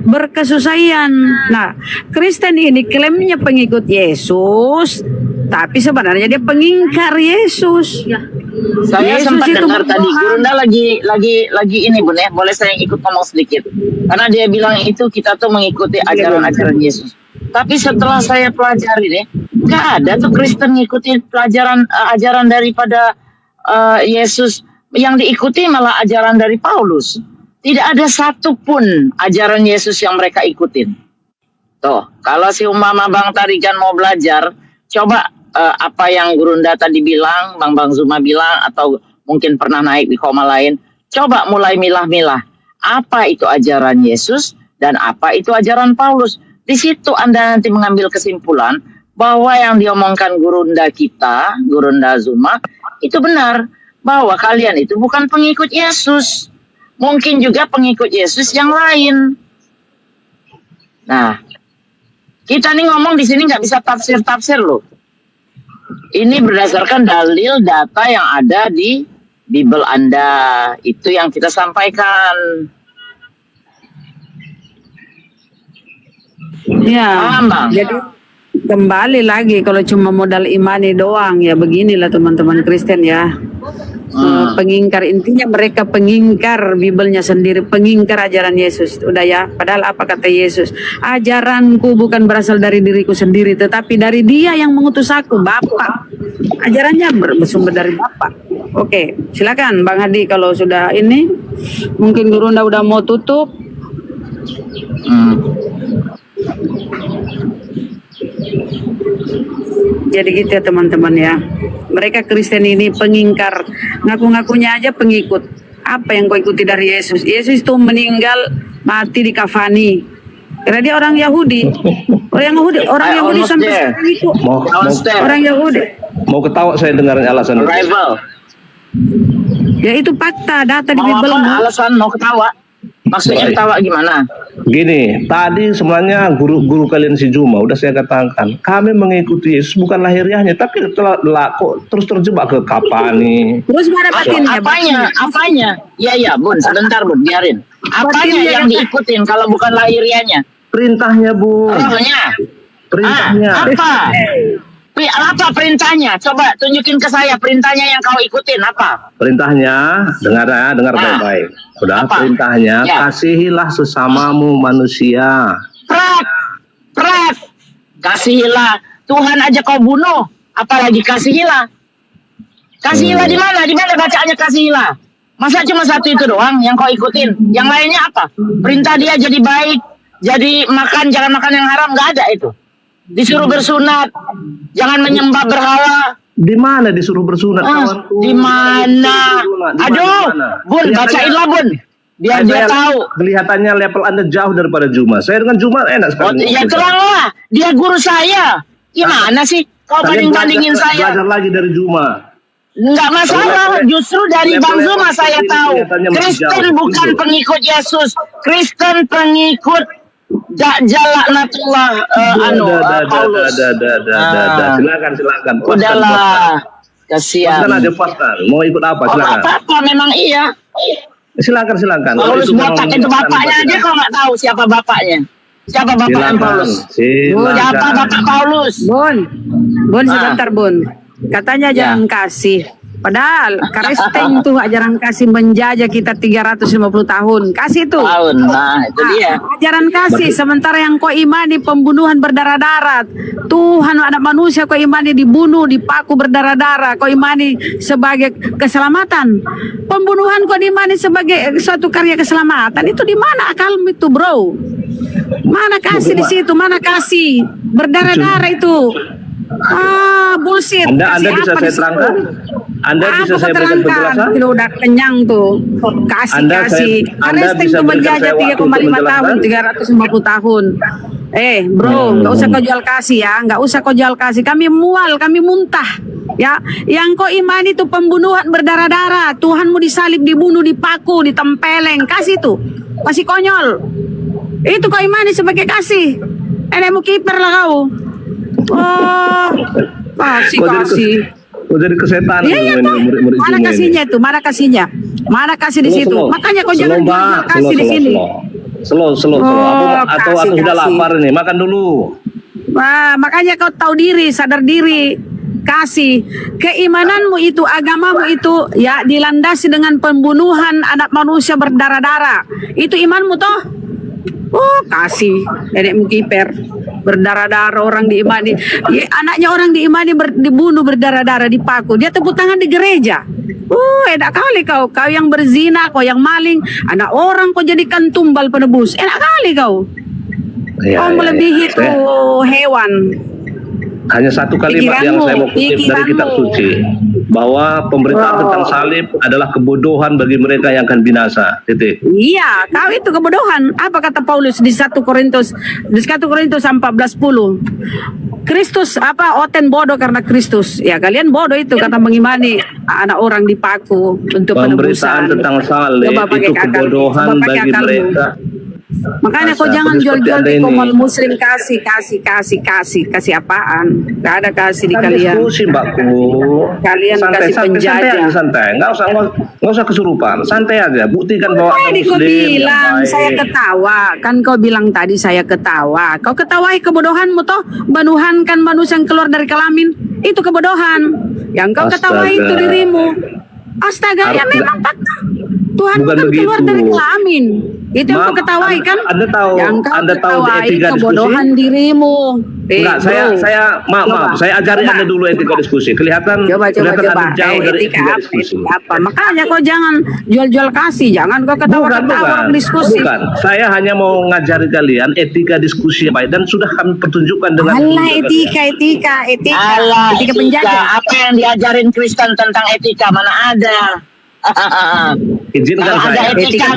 Berkesusahan. Nah, Kristen ini klaimnya pengikut Yesus, tapi sebenarnya dia pengingkar Yesus. Saya Yesus sempat itu dengar berdoa. tadi Gurunda lagi ini Bun ya. Boleh saya ikut ngomong sedikit? Karena dia bilang itu kita tuh mengikuti ajaran-ajaran Yesus. Tapi setelah saya pelajari deh, nggak ada tuh Kristen ngikuti ajaran daripada Yesus. Yang diikuti malah ajaran dari Paulus. Tidak ada satupun ajaran Yesus yang mereka ikutin. Tuh, kalau si umpama Bang Tarigan mau belajar, coba apa yang Gurunda tadi bilang, Bang Zuma bilang, atau mungkin pernah naik di koma lain, coba mulai milah-milah. Apa itu ajaran Yesus dan apa itu ajaran Paulus. Di situ Anda nanti mengambil kesimpulan bahwa yang diomongkan Gurunda kita, Gurunda Zuma, itu benar. Bahwa kalian itu bukan pengikut Yesus. Mungkin juga pengikut Yesus yang lain. Nah, kita nih ngomong di sini nggak bisa tafsir-tafsir loh. Ini berdasarkan dalil data yang ada di Bible Anda. Itu yang kita sampaikan. Ya, Paham, Bang? Kembali lagi kalau cuma modal imani doang ya beginilah teman-teman Kristen ya. Pengingkar, intinya mereka pengingkar Bibelnya sendiri, pengingkar ajaran Yesus. Udah ya, padahal apa kata Yesus? Ajaranku bukan berasal dari diriku sendiri, tetapi dari Dia yang mengutus aku, Bapa. Ajarannya bersumber dari Bapa. Oke, silakan Bang Hadi kalau sudah ini. Mungkin Guru udah mau tutup. Jadi gitu ya teman-teman ya. Mereka Kristen ini pengingkar, ngaku-ngakunya aja pengikut. Apa yang kau ikuti dari Yesus? Yesus itu meninggal, mati di kafani. Karena dia orang Yahudi. Orang Yahudi sampai sekarang itu. Orang Yahudi. Mau ketawa saya dengar alasan itu. Rival. Ya itu fakta, data di Mau Bible. apa alasan mau ketawa? Maksudnya Baik. ketawa gimana? Gini, tadi sebenarnya guru kalian si Juma udah saya katakan, kami mengikuti Yesus bukan lahiriahnya, tapi telah kok terus terjebak ke Kapani. Terus mana batinnya? Apanya? Ya, Bun, sebentar Bun, biarin. Apanya Batinnya yang diikutin kalau bukan lahiriahnya? Perintahnya, Bu. Rohnya. Perintahnya. Apa? Apa perintahnya? Coba tunjukin ke saya perintahnya yang kau ikutin apa? Perintahnya, dengar baik-baik. Sudah, Apa? perintahnya, Ya. kasihilah sesamamu manusia. Prat. Kasihilah. Tuhan aja kau bunuh, apalagi kasihilah. Kasihilah di mana? Di mana bacaannya kasihilah? Masa cuma satu itu doang yang kau ikutin? Yang lainnya apa? Perintah dia jadi baik, jadi makan, jangan makan yang haram, nggak ada itu. Disuruh bersunat, jangan menyembah berhala. Di mana disuruh bersunat, kawanku? Di mana? Aduh, Bun, bacainlah Bun, biar dia tahu. Kelihatannya level Anda jauh daripada Juma. Saya dengan Juma enak Oh, sekali. ya teranglah, dia guru saya. Gimana sih? Kau Kalian banding-bandingin saya? Belajar lagi dari Juma. Enggak masalah, justru dari Bang Zuma saya tahu. Kelihatannya masih Kristen jauh. bukan pengikut Yesus, Kristen pengikut Jalaknatullah Paulus. Silakan. Udahlah, kasihan. Paskan aja paskan. Mau ikut apa? Oh, Silakan. apa memang iya. Silakan. Paulus botak itu bapaknya aja kau nggak tahu siapa bapaknya. Siapa bapaknya Paulus? Siapa bapak Paulus? Bun, sebentar Bun. Katanya jangan kasih. Padahal Kristen tuh ajaran kasih menjajah kita 350 tahun. Kasih tuh. Nah itu dia. Ajaran kasih, sementara yang kau imani pembunuhan berdarah-darah. Tuhan anak manusia kau imani dibunuh, dipaku berdarah-darah. Kau imani sebagai keselamatan. Pembunuhan kau imani sebagai suatu karya keselamatan. Itu di mana akalmu itu, bro? Mana kasih di situ? Mana kasih? Berdarah-darah itu. Bullshit. Anda Kasih bisa apa saya di situ? terangkan? Anda bisa saya berikan penjelasan? Itu udah kenyang tuh. Anda Kasih. bisa Kristen tuh berikan menjajah saya waktu untuk 3,5 tahun, menjelaskan? 350 tahun. Bro, nggak usah kau jual kasih ya, nggak usah kau jual kasih. Kami mual, kami muntah. Ya, yang kau imani itu pembunuhan berdarah-darah. Tuhanmu disalib, dibunuh, dipaku, ditempeleng. Kasih tuh, masih konyol. Itu kau imani sebagai kasih. Enemu kiper lah kau. Kasih. Kok jadi kesetan? Iya toh. murid-murid Mana Juma kasihnya ini? itu? Mana kasihnya? Mana kasih di situ? Slow. Makanya kau jangan Slow, jual Mbak. kasih di sini. Slow. Atau kasih. sudah lapar nih, makan dulu. Makanya kau tahu diri, sadar diri. Kasih. Keimananmu itu, agamamu itu ya dilandasi dengan pembunuhan anak manusia berdarah-darah. Itu imanmu toh? Kasih. Nenekmu kiper. Berdarah-darah orang diimani. Ya, anaknya orang diimani dibunuh berdarah-darah, dipaku. Dia tepuk tangan di gereja. Enak kali kau. Kau yang berzina, kau yang maling. Anak orang kau jadikan tumbal penebus. Enak kali kau. Kau melebihi tuh hewan. Hanya satu kalimat yang saya mau kutip dari kitab suci, bahwa pemberitaan tentang salib adalah kebodohan bagi mereka yang akan binasa. Titik. Iya, kau itu kebodohan. Apa kata Paulus di 1 Korintus 14:10? Kristus oten bodoh karena Kristus. Ya, kalian bodoh itu karena mengimani anak orang dipaku untuk Pemberitaan penebusan. tentang salib Coba pakai itu akal. kebodohan Coba pakai bagi akalmu. mereka. Makanya kau Masa, jangan seperti jual-jual Anda di ini. komal muslim kasih apaan? Gak ada kasih di Kan kalian. diskusi Mbakku. Kalian santai, kasih santai, penjajah. santai aja, santai. Nggak usah kesurupan. Santai aja. Buktikan bahwa Anda Tadi kau Muslim yang bilang baik. saya ketawa, kan kau bilang tadi saya ketawa. Kau ketawai kebodohanmu toh, banuhankan manusia yang keluar dari kelamin, itu kebodohan. Yang kau ketawain itu Astaga. dirimu. Astaga, ya Harus- memang fakta. Tuhan Bukan kan keluar begitu. dari kelamin. Itu yang Maaf, kau ketawai kan? Anda tahu- Yang kau Anda tahu di ketawai etika kebodohan diskusi? dirimu. Enggak, maaf, saya ajari Coba. Anda dulu etika diskusi. Kelihatan Coba. Anda jauh dari Etika etika apa? diskusi. Etika apa? Makanya kau jangan jual-jual kasih, jangan kau ketawa-ketawa orang diskusi. Bukan. Saya hanya mau ngajari kalian etika diskusi yang baik dan sudah kami pertunjukkan dengan Alah, etika Alah, etika penjajah. Apa yang diajarin Kristen tentang etika? Mana ada? Izinkan Kalau ada saya. etika,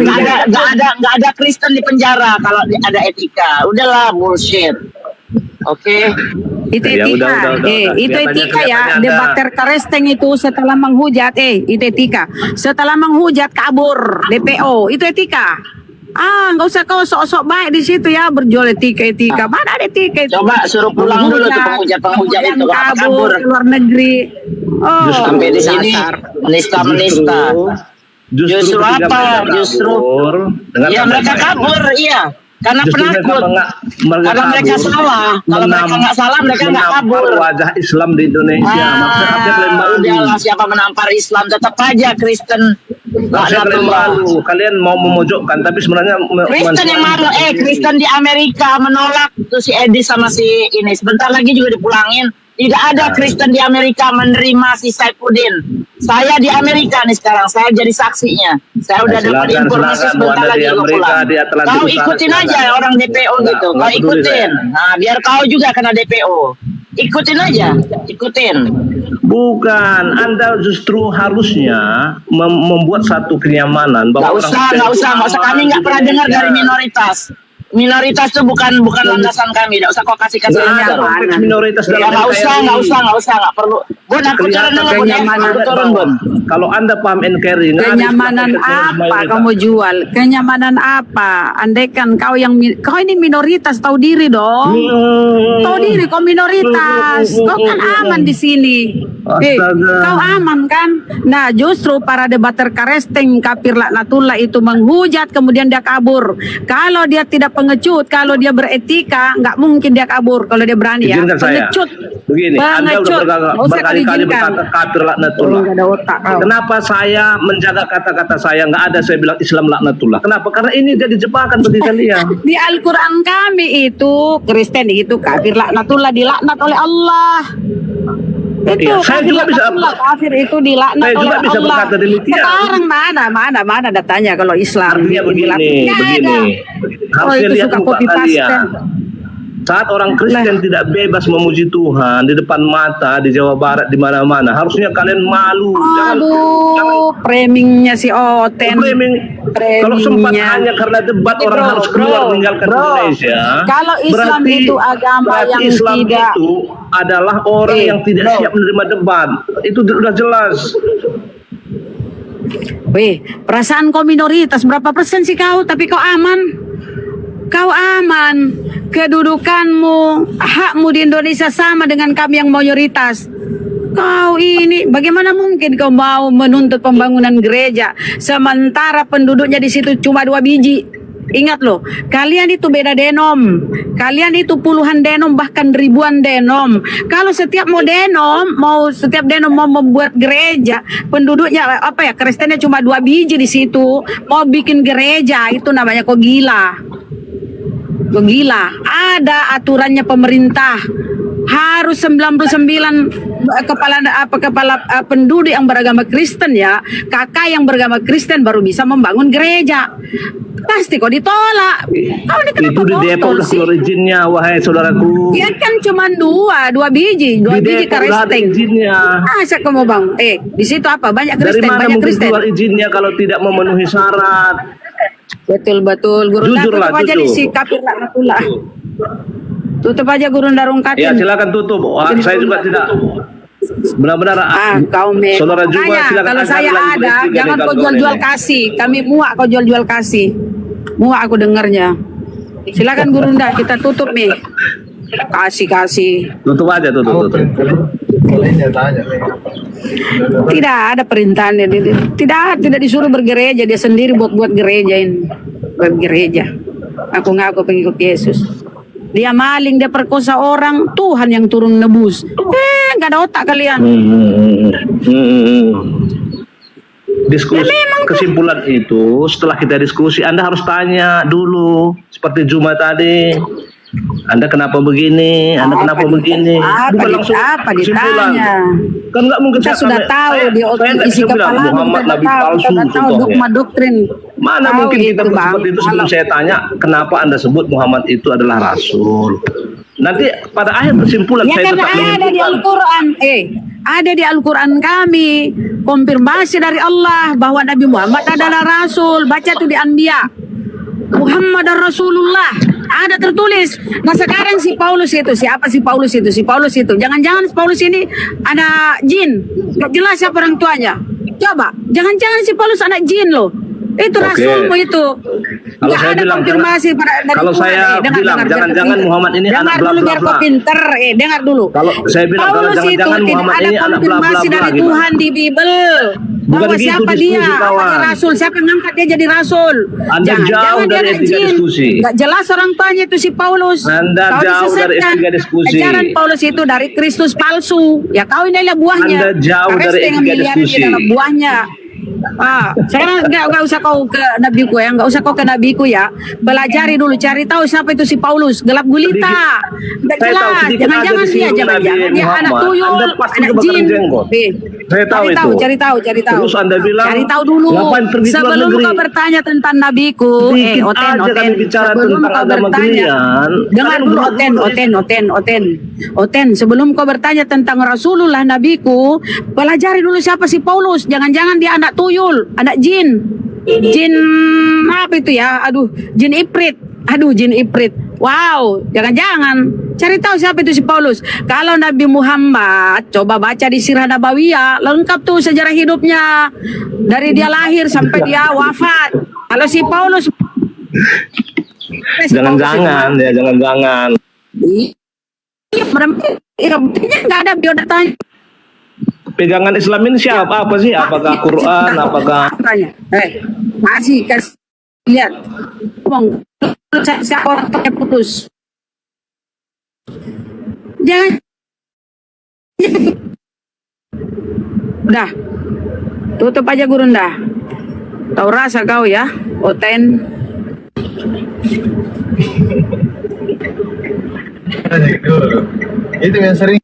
nggak ada Kristen di penjara. Kalau ada etika, udahlah bullshit. Oke. Itu Ya, etika, udah. itu Kelihatannya- etika ya. kelihatannya Anda- Debater Karesteng itu setelah menghujat, itu etika. Setelah menghujat kabur DPO, itu etika. Nggak usah kau sok-sok baik di situ ya, berjual etika. Mana ada etika itu? Coba suruh pulang dulu tuh penghujat itu. Kenapa kabur? ke luar negeri. Oh, Sampai di sini dasar. menista. Justru ketika apa? mereka Justru kabur, dengan iya tambah mereka baik. kabur, iya. Karena Justru mereka penakut. Karena mereka kabur, salah. Kalau mereka nggak salah, mereka nggak menampar kabur. wajah Islam di Indonesia. Maksudnya apa kalian malu? Udahlah, siapa menampar Islam tetap aja Kristen. Maksudnya kalian malu. Kalian mau memojokkan, tapi sebenarnya Kristen yang malu, Kristen di Amerika menolak tuh si Edi sama si ini. Sebentar lagi juga dipulangin. Tidak ada Kristen di Amerika menerima si Saifuddin. Saya di Amerika nih sekarang, saya jadi saksinya. Saya udah dapat silakan, informasi silakan. sebentar Anda lagi di juga Amerika, pulang. di Atlantik Kau Utara, ikutin silakan. aja orang DPO Enggak, gitu. enggak Kau peduli ikutin. saya. Nah, biar kau juga kena DPO. Ikutin aja, ikutin. Bukan, Anda justru harusnya membuat satu kenyamanan bahwa Nggak usah. Kami nggak pernah dengar dari minoritas. Minoritas itu bukan landasan kami. Nggak usah kau kasih Nggak ajar. ada konteks minoritas Ya dalam nggak usah, nggak perlu. Bun, aku turun dulu, Bun. kenyamanan Aku turun, Bun. Kalau Anda paham NKRI, nggak ada Kenyamanan istilah konteks apa mayoritas. kamu jual? Kenyamanan apa? Andaikan kau ini minoritas, tahu diri dong. Tahu diri kau minoritas. Kau kan aman di sini. Astaga. Kau aman kan? Nah, justru para debater Karesteng kafir laknatullah itu menghujat kemudian dia kabur. Kalau dia tidak pengecut, kalau dia beretika, nggak mungkin dia kabur kalau dia berani ya. Izinkan saya. Pengecut. Begini, Anda Pengecut. udah Nggak usah berkali-kali diizinkan. berkata kafir laknatullah. Nggak ada otak kau. Kenapa saya menjaga kata-kata saya? Nggak ada saya bilang Islam laknatullah. Kenapa? Karena ini jadi jebakan bagi kalian. Di Al-Quran kami itu Kristen itu kafir laknatullah, dilaknat oleh Allah. Itu Iya, saya kafir juga bisa- laknatullah, kafir itu dilaknat Saya oleh juga bisa Allah. berkata demikian. Sekarang mana datanya kalau Islam Artinya begini, Nggak ada. harusnya itu lihat suka muka copy paste. kalian. Saat orang Kristen tidak bebas memuji Tuhan di depan mata di Jawa Barat di mana-mana, harusnya kalian malu. Aduh, framingnya si Oten. Framing. Kalau sempat Framingnya. hanya karena debat Bro, orang harus keluar bro, meninggalkan bro. Indonesia. Kalau Islam itu agama berarti yang Islam tidak- itu adalah orang yang tidak bro. siap menerima debat. Itu sudah jelas. Weh, perasaan kau minoritas berapa persen sih kau? Tapi kau aman. Kau aman. Kedudukanmu, hakmu di Indonesia sama dengan kami yang mayoritas. Kau ini, bagaimana mungkin kau mau menuntut pembangunan gereja sementara penduduknya di situ cuma 2 biji? Ingat loh, kalian itu beda denom. Kalian itu puluhan denom bahkan ribuan denom. Kalau setiap setiap denom mau membuat gereja, penduduknya Kristennya cuma 2 biji di situ, mau bikin gereja, itu namanya kok gila. Kok gila. Ada aturannya pemerintah. Harus 99 kepala penduduk yang beragama Kristen ya, kakak yang beragama Kristen baru bisa membangun gereja. Pasti kok ditolak. Kau ini kenapa Itu di Depok botol udah sih? keluar izinnya, wahai saudaraku. Ya kan cuma dua biji Di Karesteng. Depok udah ada izinnya. Masa kamu bang? Di situ apa? Banyak Dari Kristen, mana banyak mungkin Kristen. keluar izinnya kalau tidak memenuhi syarat? Betul. Guru Jujurlah, tutup aja jujur. di si kafir laknatullah. Tutup aja Guru Darung Ya Katin. silakan tutup. Saya juga tidak. Benar-benar Kau saudara juga Makanya, silakan kalau ajari saya lagi ada, beretika jangan nih kau kalau jual-jual ini. kasih. Kami muak kau jual-jual kasih. Muak aku dengarnya. Silakan Gurunda, kita tutup nih. Kasih. Tutup aja, tutup. Tidak ada perintahannya. Tidak disuruh bergereja, dia sendiri buat gerejain. Buat gereja. Aku ngaku pengikut Yesus. Dia maling, dia perkosa orang, Tuhan yang turun nebus. Nggak ada otak kalian. Diskusi kesimpulan itu setelah kita diskusi Anda harus tanya dulu seperti Juma tadi. Anda kenapa begini? Anda kenapa begini? Bukan langsung apa kesimpulan. ditanya? Kan nggak mungkin Kita sudah tahu di isi kepala Muhammad Nabi palsu kita tahu dogma contohnya. doktrin. Mana Tahu mungkin kita itu, Bang. seperti itu sebelum saya tanya kenapa Anda sebut Muhammad itu adalah Rasul. Nanti pada akhir kesimpulan Ya saya karena tetap ada di menyimpulkan. Al-Quran. Ada di Al-Quran kami konfirmasi dari Allah bahwa Nabi Muhammad adalah Rasul. Baca tuh di Anbiya. Muhammad Rasulullah. Ada tertulis. Nah sekarang si Paulus itu, siapa si Paulus itu? Si Paulus itu. Jangan-jangan Paulus ini ada jin. Gak jelas siapa orang tuanya. Coba, jangan-jangan si Paulus anak jin loh. Itu Oke. Rasulmu itu. Kalau Nggak saya ada bilang konfirmasi dari kalau Tuhan. saya bilang jangan-jangan Muhammad ini anak dengar bla dulu bla biar bla. kau pinter. Dengar dulu. Kalau saya bilang kalau Paulus itu jangan-jangan tidak Muhammad ada ini anak bla bla konfirmasi bla dari gitu. Tuhan di Bible. Bukan Bahwa gitu siapa diskusi, dia, kawan. apanya Rasul, siapa yang ngangkat dia jadi Rasul. Anda jauh dia dari anak etika jin. diskusi. Nggak jelas orang tuanya itu si Paulus. Anda Kau jauh dari disesatkan. etika diskusi. Ajaran Paulus itu dari Kristus palsu. Ya kau inilah buahnya. Anda jauh Karena dari setengah etika miliar diskusi. di dalam buahnya. Saya nggak usah kau ke nabiku ya, nggak usah kau ke nabiku ya. Pelajari dulu, cari tahu siapa itu si Paulus. Gelap gulita, nggak Saya tahu jelas. sedikit Jangan-jangan ada dia, disinggung jangan-jangan Nabi dia anak Muhammad. tuyul, Anda pasti anak kebakaran jin. jenggot. Saya tahu itu. Cari tahu. Terus Anda bilang, cari tahu dulu. ngapain pergi ke luar Sebelum negeri? kau bertanya tentang nabiku, Dikit Oten. aja kami bicara Sebelum tentang kau agama bertanya, kalian. dengar Kalian dulu berdua- Oten. Sebelum kau bertanya tentang Rasulullah nabiku, pelajari dulu siapa si Paulus. Jangan-jangan dia anak tuyul, anak jin. Jin apa itu ya? Jin Ifrit. Wow, jangan-jangan cari tahu siapa itu si Paulus. Kalau Nabi Muhammad, coba baca di Sirah Nabawiyah, lengkap tuh sejarah hidupnya dari dia lahir sampai dia wafat. Kalau si Paulus, Jangan-jangan ya, jangan-jangan. Iya, buktinya nggak ada biodatanya. Pegangan Islam ini siapa? Apa sih? Apakah Quran? Apakah Tanya. Kasih lihat. Ngomong siapa orang tuanya putus. Jangan. Udah. Tutup aja Gurunda. Tahu rasa kau ya, Oten. Itu yang sering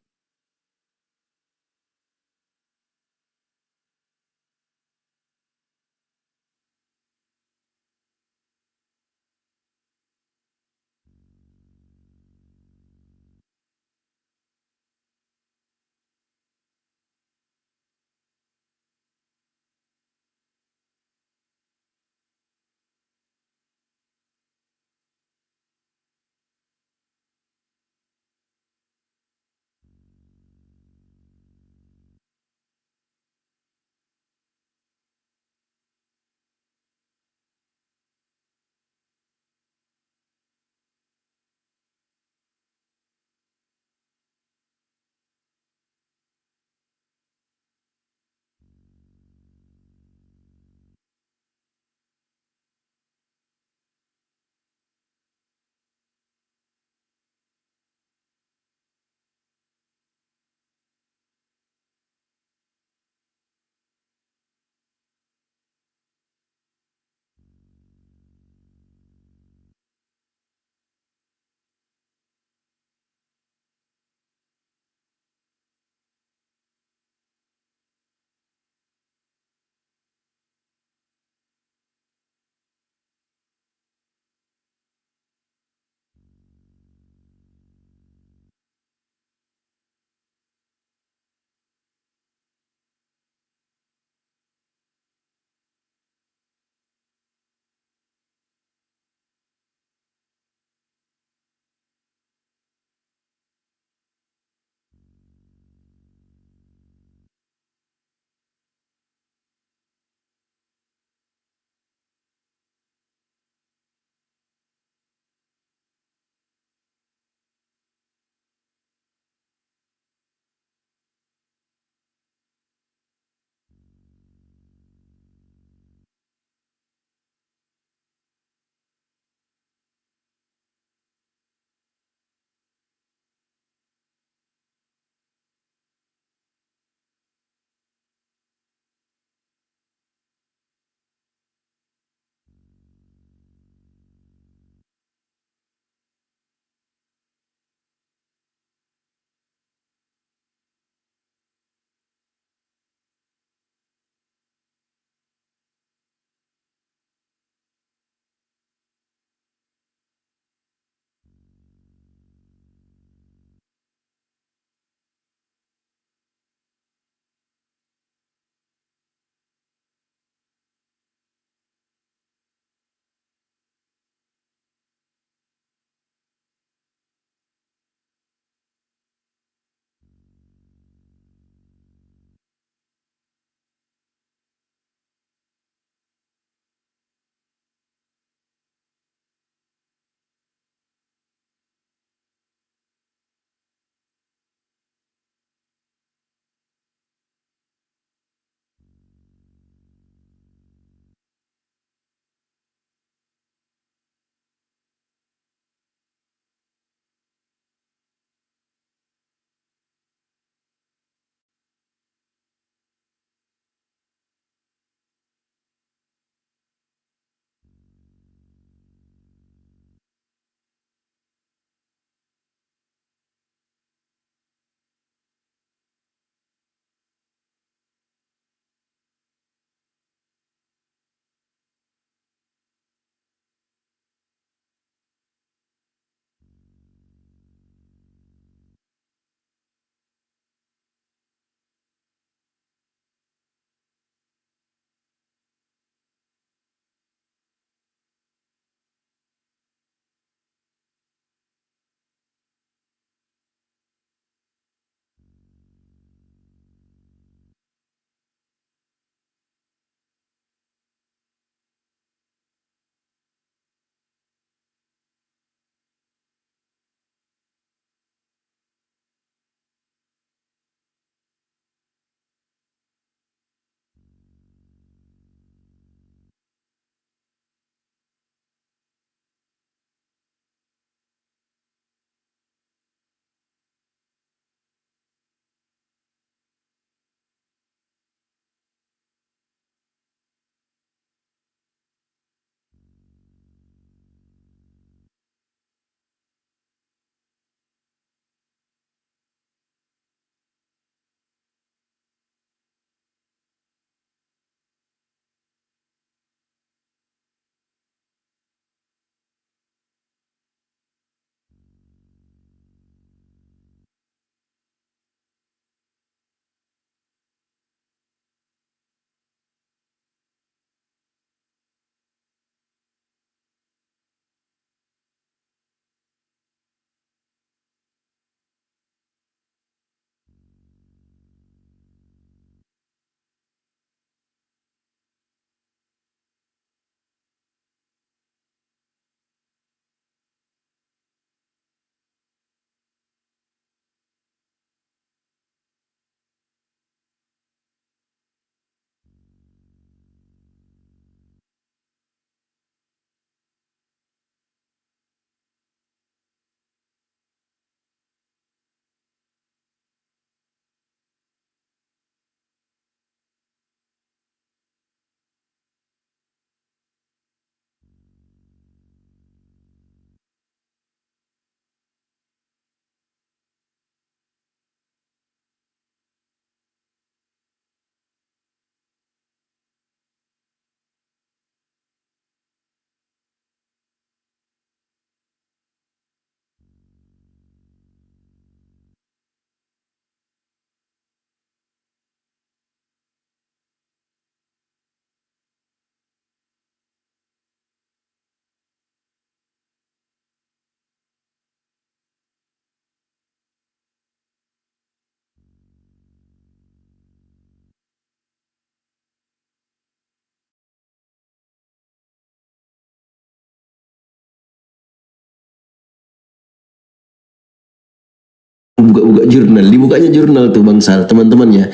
buka-buka jurnal, dibukanya jurnal tuh Bang Sal, teman-temannya.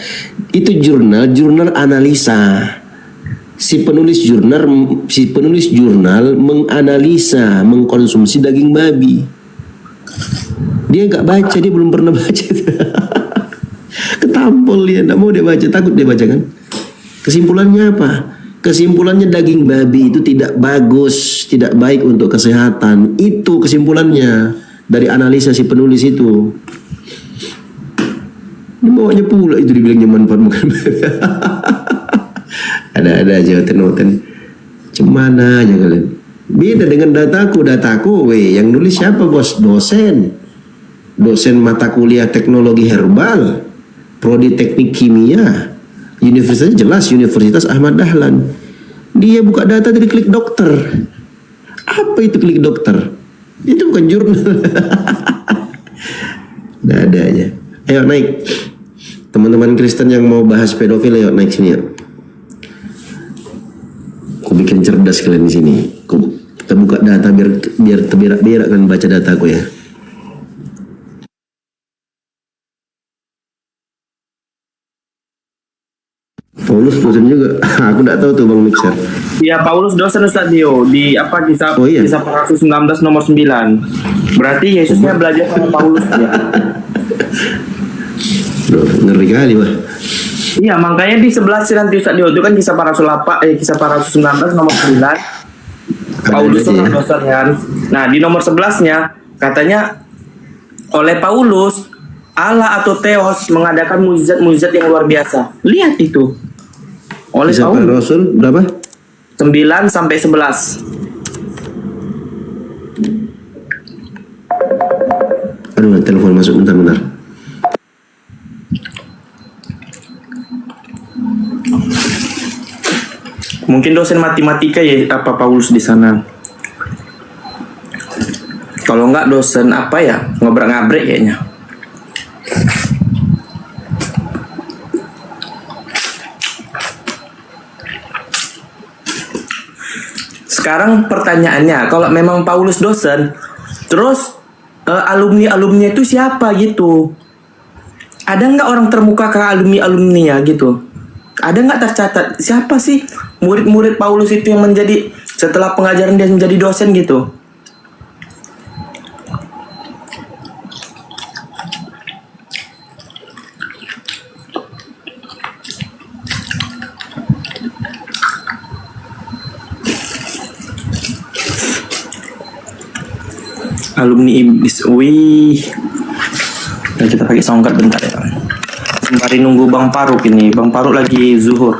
Itu jurnal analisa. Si penulis jurnal menganalisa, mengkonsumsi daging babi. Dia nggak baca, dia belum pernah baca. Ketampol dia, nggak mau dia baca, takut dia baca kan. Kesimpulannya apa? Kesimpulannya daging babi itu tidak bagus, tidak baik untuk kesehatan. Itu kesimpulannya dari analisa si penulis itu. Dibawanya pula itu dibilangnya manfaat makan babi. Ada aja hoten-hoten. Cemana aja kalian. Beda dengan dataku, yang nulis siapa bos? Dosen mata kuliah teknologi herbal, prodi teknik kimia. Universitasnya jelas Universitas Ahmad Dahlan. Dia buka data dari Klik Dokter. Apa itu Klik Dokter? Itu bukan jurnal. Nggak ada aja. Ayo naik. Teman-teman Kristen yang mau bahas pedofil, ayo naik sini ya. Aku bikin cerdas kalian di sini. Kita buka data biar terberak-berak kan baca dataku ya. Paulus dosen juga. Aku enggak tahu tuh Bang Mixer. Ya, Paulus dosen Ustaz Dio di apa kisah Oh, iya. kisah para rasul 19 nomor 9. Berarti Yesusnya belajar sama Paulus ya. Duh, ngeri kali Wah. Iya, makanya di sebelah sih nanti Ustaz Dio itu kan kisah para rasul kisah para rasul 19 nomor 9. Paulus itu ya. dosen kan. Nah, di nomor 11-nya katanya oleh Paulus Allah atau Theos mengadakan mukjizat-mukjizat yang luar biasa. Lihat itu. Oleh Kisah para Paulus Rasul berapa? 9 sampai 11. Aduh, telepon masuk bentar. Mungkin dosen matematika ya apa Paulus di sana. Kalau enggak dosen apa ya, ngobrak-ngabrek kayaknya. Sekarang pertanyaannya, kalau memang Paulus dosen, terus alumni-alumni itu siapa gitu? Ada nggak orang termuka ke alumni-alumninya gitu? Ada nggak tercatat siapa sih murid-murid Paulus itu yang menjadi setelah pengajaran dia menjadi dosen gitu? Alumni iblis, wih. Nah, kita pakai songkat bentar ya. Sembari nunggu Bang Faruk ini. Bang Faruk lagi zuhur.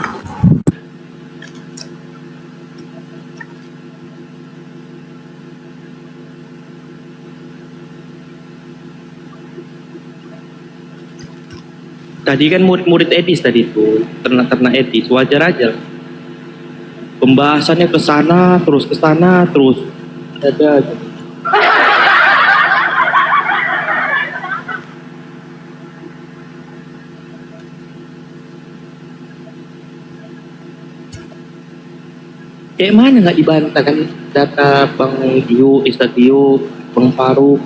Tadi kan murid-murid etis tadi itu, ternak-ternak etis, wajar aja. Pembahasannya ke sana terus, ada aja. Kayak mana nggak dibantah kan data Bang Dio, Ustadz Dio, Bang Faruk.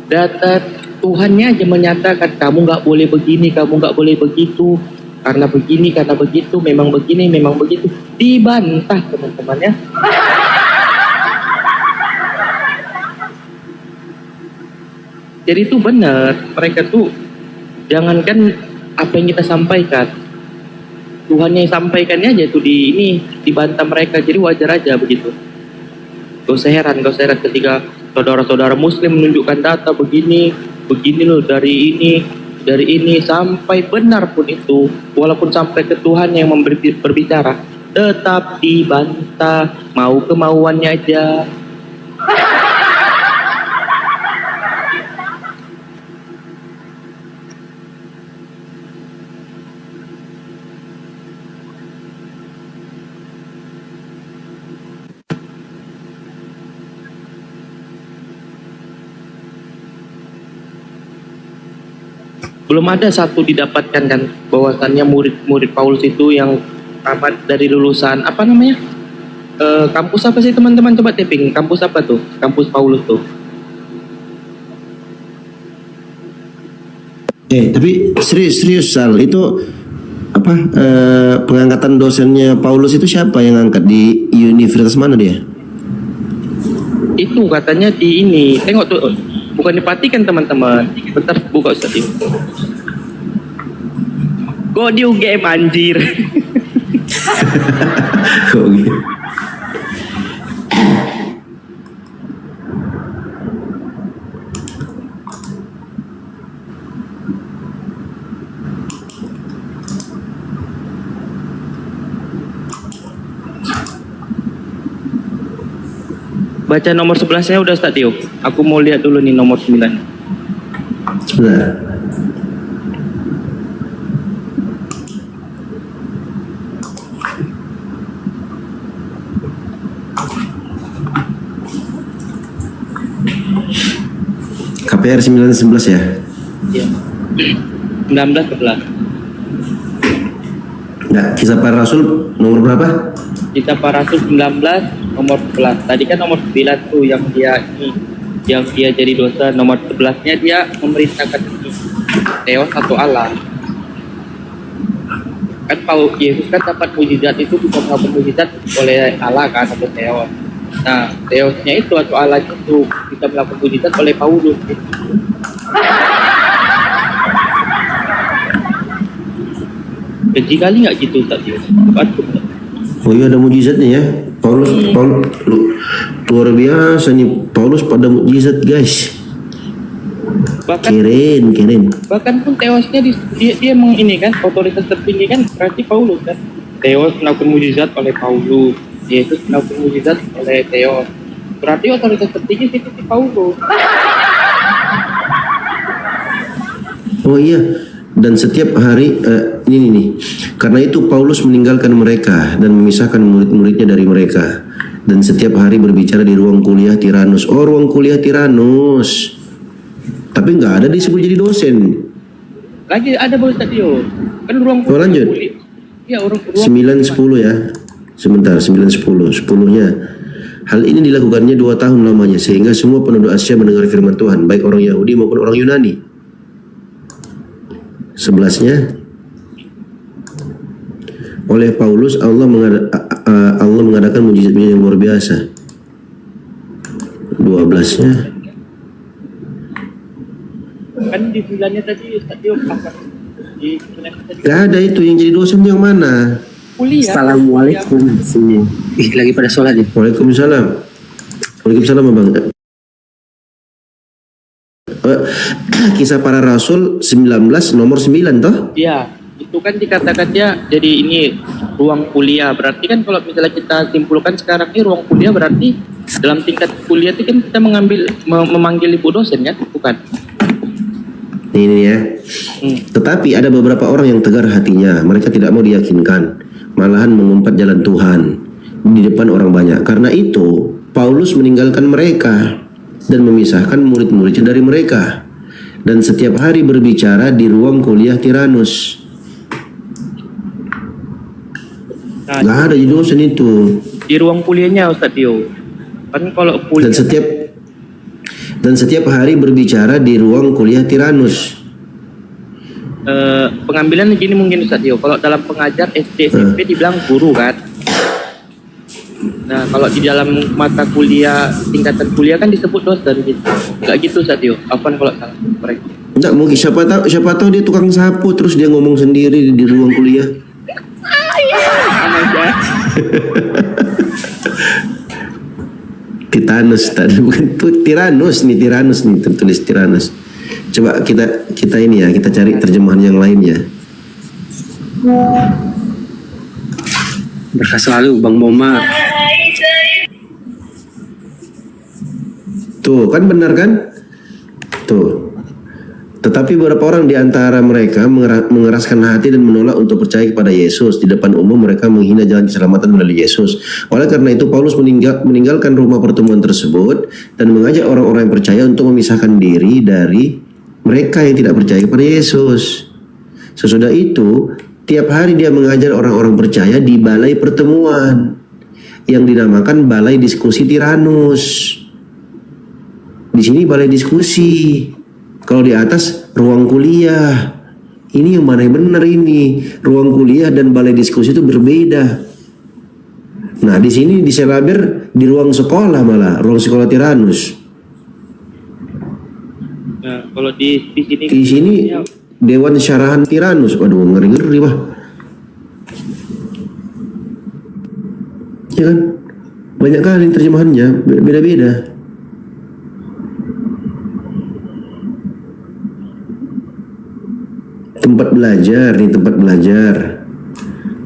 Data Tuhannya aja menyatakan kamu nggak boleh begini, kamu nggak boleh begitu, karena begini, karena begitu, memang begini, memang begitu. Dibantah teman-teman ya. Jadi itu benar, mereka tuh jangankan apa yang kita sampaikan, Tuhannya yang sampaikannya aja tuh dibantah mereka. Jadi wajar aja begitu. Gak usah heran ketika saudara-saudara Muslim menunjukkan data begini loh dari ini sampai benar pun itu, walaupun sampai ke Tuhan yang berbicara, tetap dibantah, mau kemauannya aja. Belum ada satu didapatkan kan bahwasannya murid-murid Paulus itu yang tamat dari lulusan apa namanya, kampus apa sih teman-teman, coba tapping kampus apa tuh, kampus Paulus tuh. Tapi serius Sal, itu apa pengangkatan dosennya Paulus itu siapa yang angkat di universitas mana dia? Itu katanya di ini. Tengok tuh, bukan diperhatikan teman-teman. Bentar buka Ustaz itu. Kok di UGM anjir? Kok gitu? Baca nomor 11-nya udah Ustaz Tio. Aku mau lihat dulu nih nomor 9. Sebentar. KPR 911 ya? Iya. 19 11. Enggak, kisah para rasul nomor berapa? Kita para rasul 19 nomor 11. Tadi kan nomor 9 tuh yang dia ini, yang dia jadi dosa. Nomor 11-nya dia memerintahkan ini Theos atau Allah. Kan kalau Yesus kan dapat mujizat itu bisa melakukan mujizat oleh Allah kan atau Theos. Nah, Theosnya itu atau Allah itu bisa melakukan mujizat oleh Paulus. Keji kali nggak gitu tadi? Oh iya, ada mujizatnya ya. Paulus luar biasa nih, Paulus pada mujizat guys. Keren. Bahkan pun Theosnya dia emang ini kan otoritas tertinggi kan berarti Paulus kan. Theos melakukan mujizat oleh Paulus, Yesus melakukan mujizat oleh Theos. Berarti otoritas tertinggi itu si Paulus. Oh iya, dan setiap hari ini nih. Karena itu Paulus meninggalkan mereka dan memisahkan murid-muridnya dari mereka. Dan setiap hari berbicara di ruang kuliah Tiranus. Oh, ruang kuliah Tiranus. Tapi nggak ada disebut jadi dosen. Lagi ada boleh Tio. Kan ruang Oh, lanjut. Iya, ruang 9-10 ya. Sebentar, 9-10. 10-nya. Hal ini dilakukannya 2 tahun lamanya sehingga semua penduduk Asia mendengar firman Tuhan, baik orang Yahudi maupun orang Yunani. 11-nya. Oleh Paulus Allah mengadakan mujizat-mujizat yang luar biasa. 12-nya. kan di bulannya tadi Tio apa? Di bulan tadi Gak ada itu yang jadi dosen yang mana? kuliah. Assalamualaikum. Sini. Lagi pada sholat ya. Waalaikumsalam. Waalaikumsalam Bang. Kisah para Rasul 19 nomor 9 toh? Iya, itu kan dikatakan dia jadi ini ruang kuliah. Berarti kan kalau misalnya kita simpulkan sekarang ini ruang kuliah berarti dalam tingkat kuliah itu kan kita memanggil ibu dosen ya, bukan? Ini ya. Tetapi ada beberapa orang yang tegar hatinya. Mereka tidak mau diyakinkan, malahan mengumpat jalan Tuhan di depan orang banyak. Karena itu Paulus meninggalkan mereka dan memisahkan murid-muridnya dari mereka. Dan setiap hari berbicara di ruang kuliah Tiranus. Nah, Gak ada di dosen itu. di ruang kuliahnya Ustaz Tio. Kan kalau kuliah Dan setiap hari berbicara di ruang kuliah Tiranus. pengambilan gini mungkin Ustaz Tio. Kalau dalam pengajar SD SMP dibilang guru kan. Nah, kalau di dalam mata kuliah tingkatan kuliah kan disebut dosen gitu. Enggak gitu Ustaz Tio. Apa kalau salah mereka? Enggak mungkin, siapa tahu dia tukang sapu terus dia ngomong sendiri di ruang kuliah. Titanus tadi bukan tuh Tiranus nih tertulis Tiranus. Coba kita ini ya, kita cari terjemahan yang lainnya. Berkah selalu Bang Momar. Tuh kan benar kan? Tuh. Tetapi beberapa orang di antara mereka mengeraskan hati dan menolak untuk percaya kepada Yesus. Di depan umum mereka menghina jalan keselamatan melalui Yesus. Oleh karena itu Paulus meninggalkan rumah pertemuan tersebut dan mengajak orang-orang yang percaya untuk memisahkan diri dari mereka yang tidak percaya kepada Yesus. Sesudah itu, tiap hari dia mengajar orang-orang percaya di balai pertemuan yang dinamakan Balai Diskusi Tiranus. Di sini balai diskusi. Kalau di atas ruang kuliah. Ini yang mana yang benar ini? Ruang kuliah dan balai diskusi itu berbeda. Nah, di sini di Selaber di ruang sekolah malah, ruang sekolah Tiranus. Nah, kalau di sini Di sini Dewan Syarahan Tiranus. Waduh, ngeri-ngeri wah. Ya kan? Banyak kali terjemahannya, beda-beda. Tempat belajar, nih tempat belajar.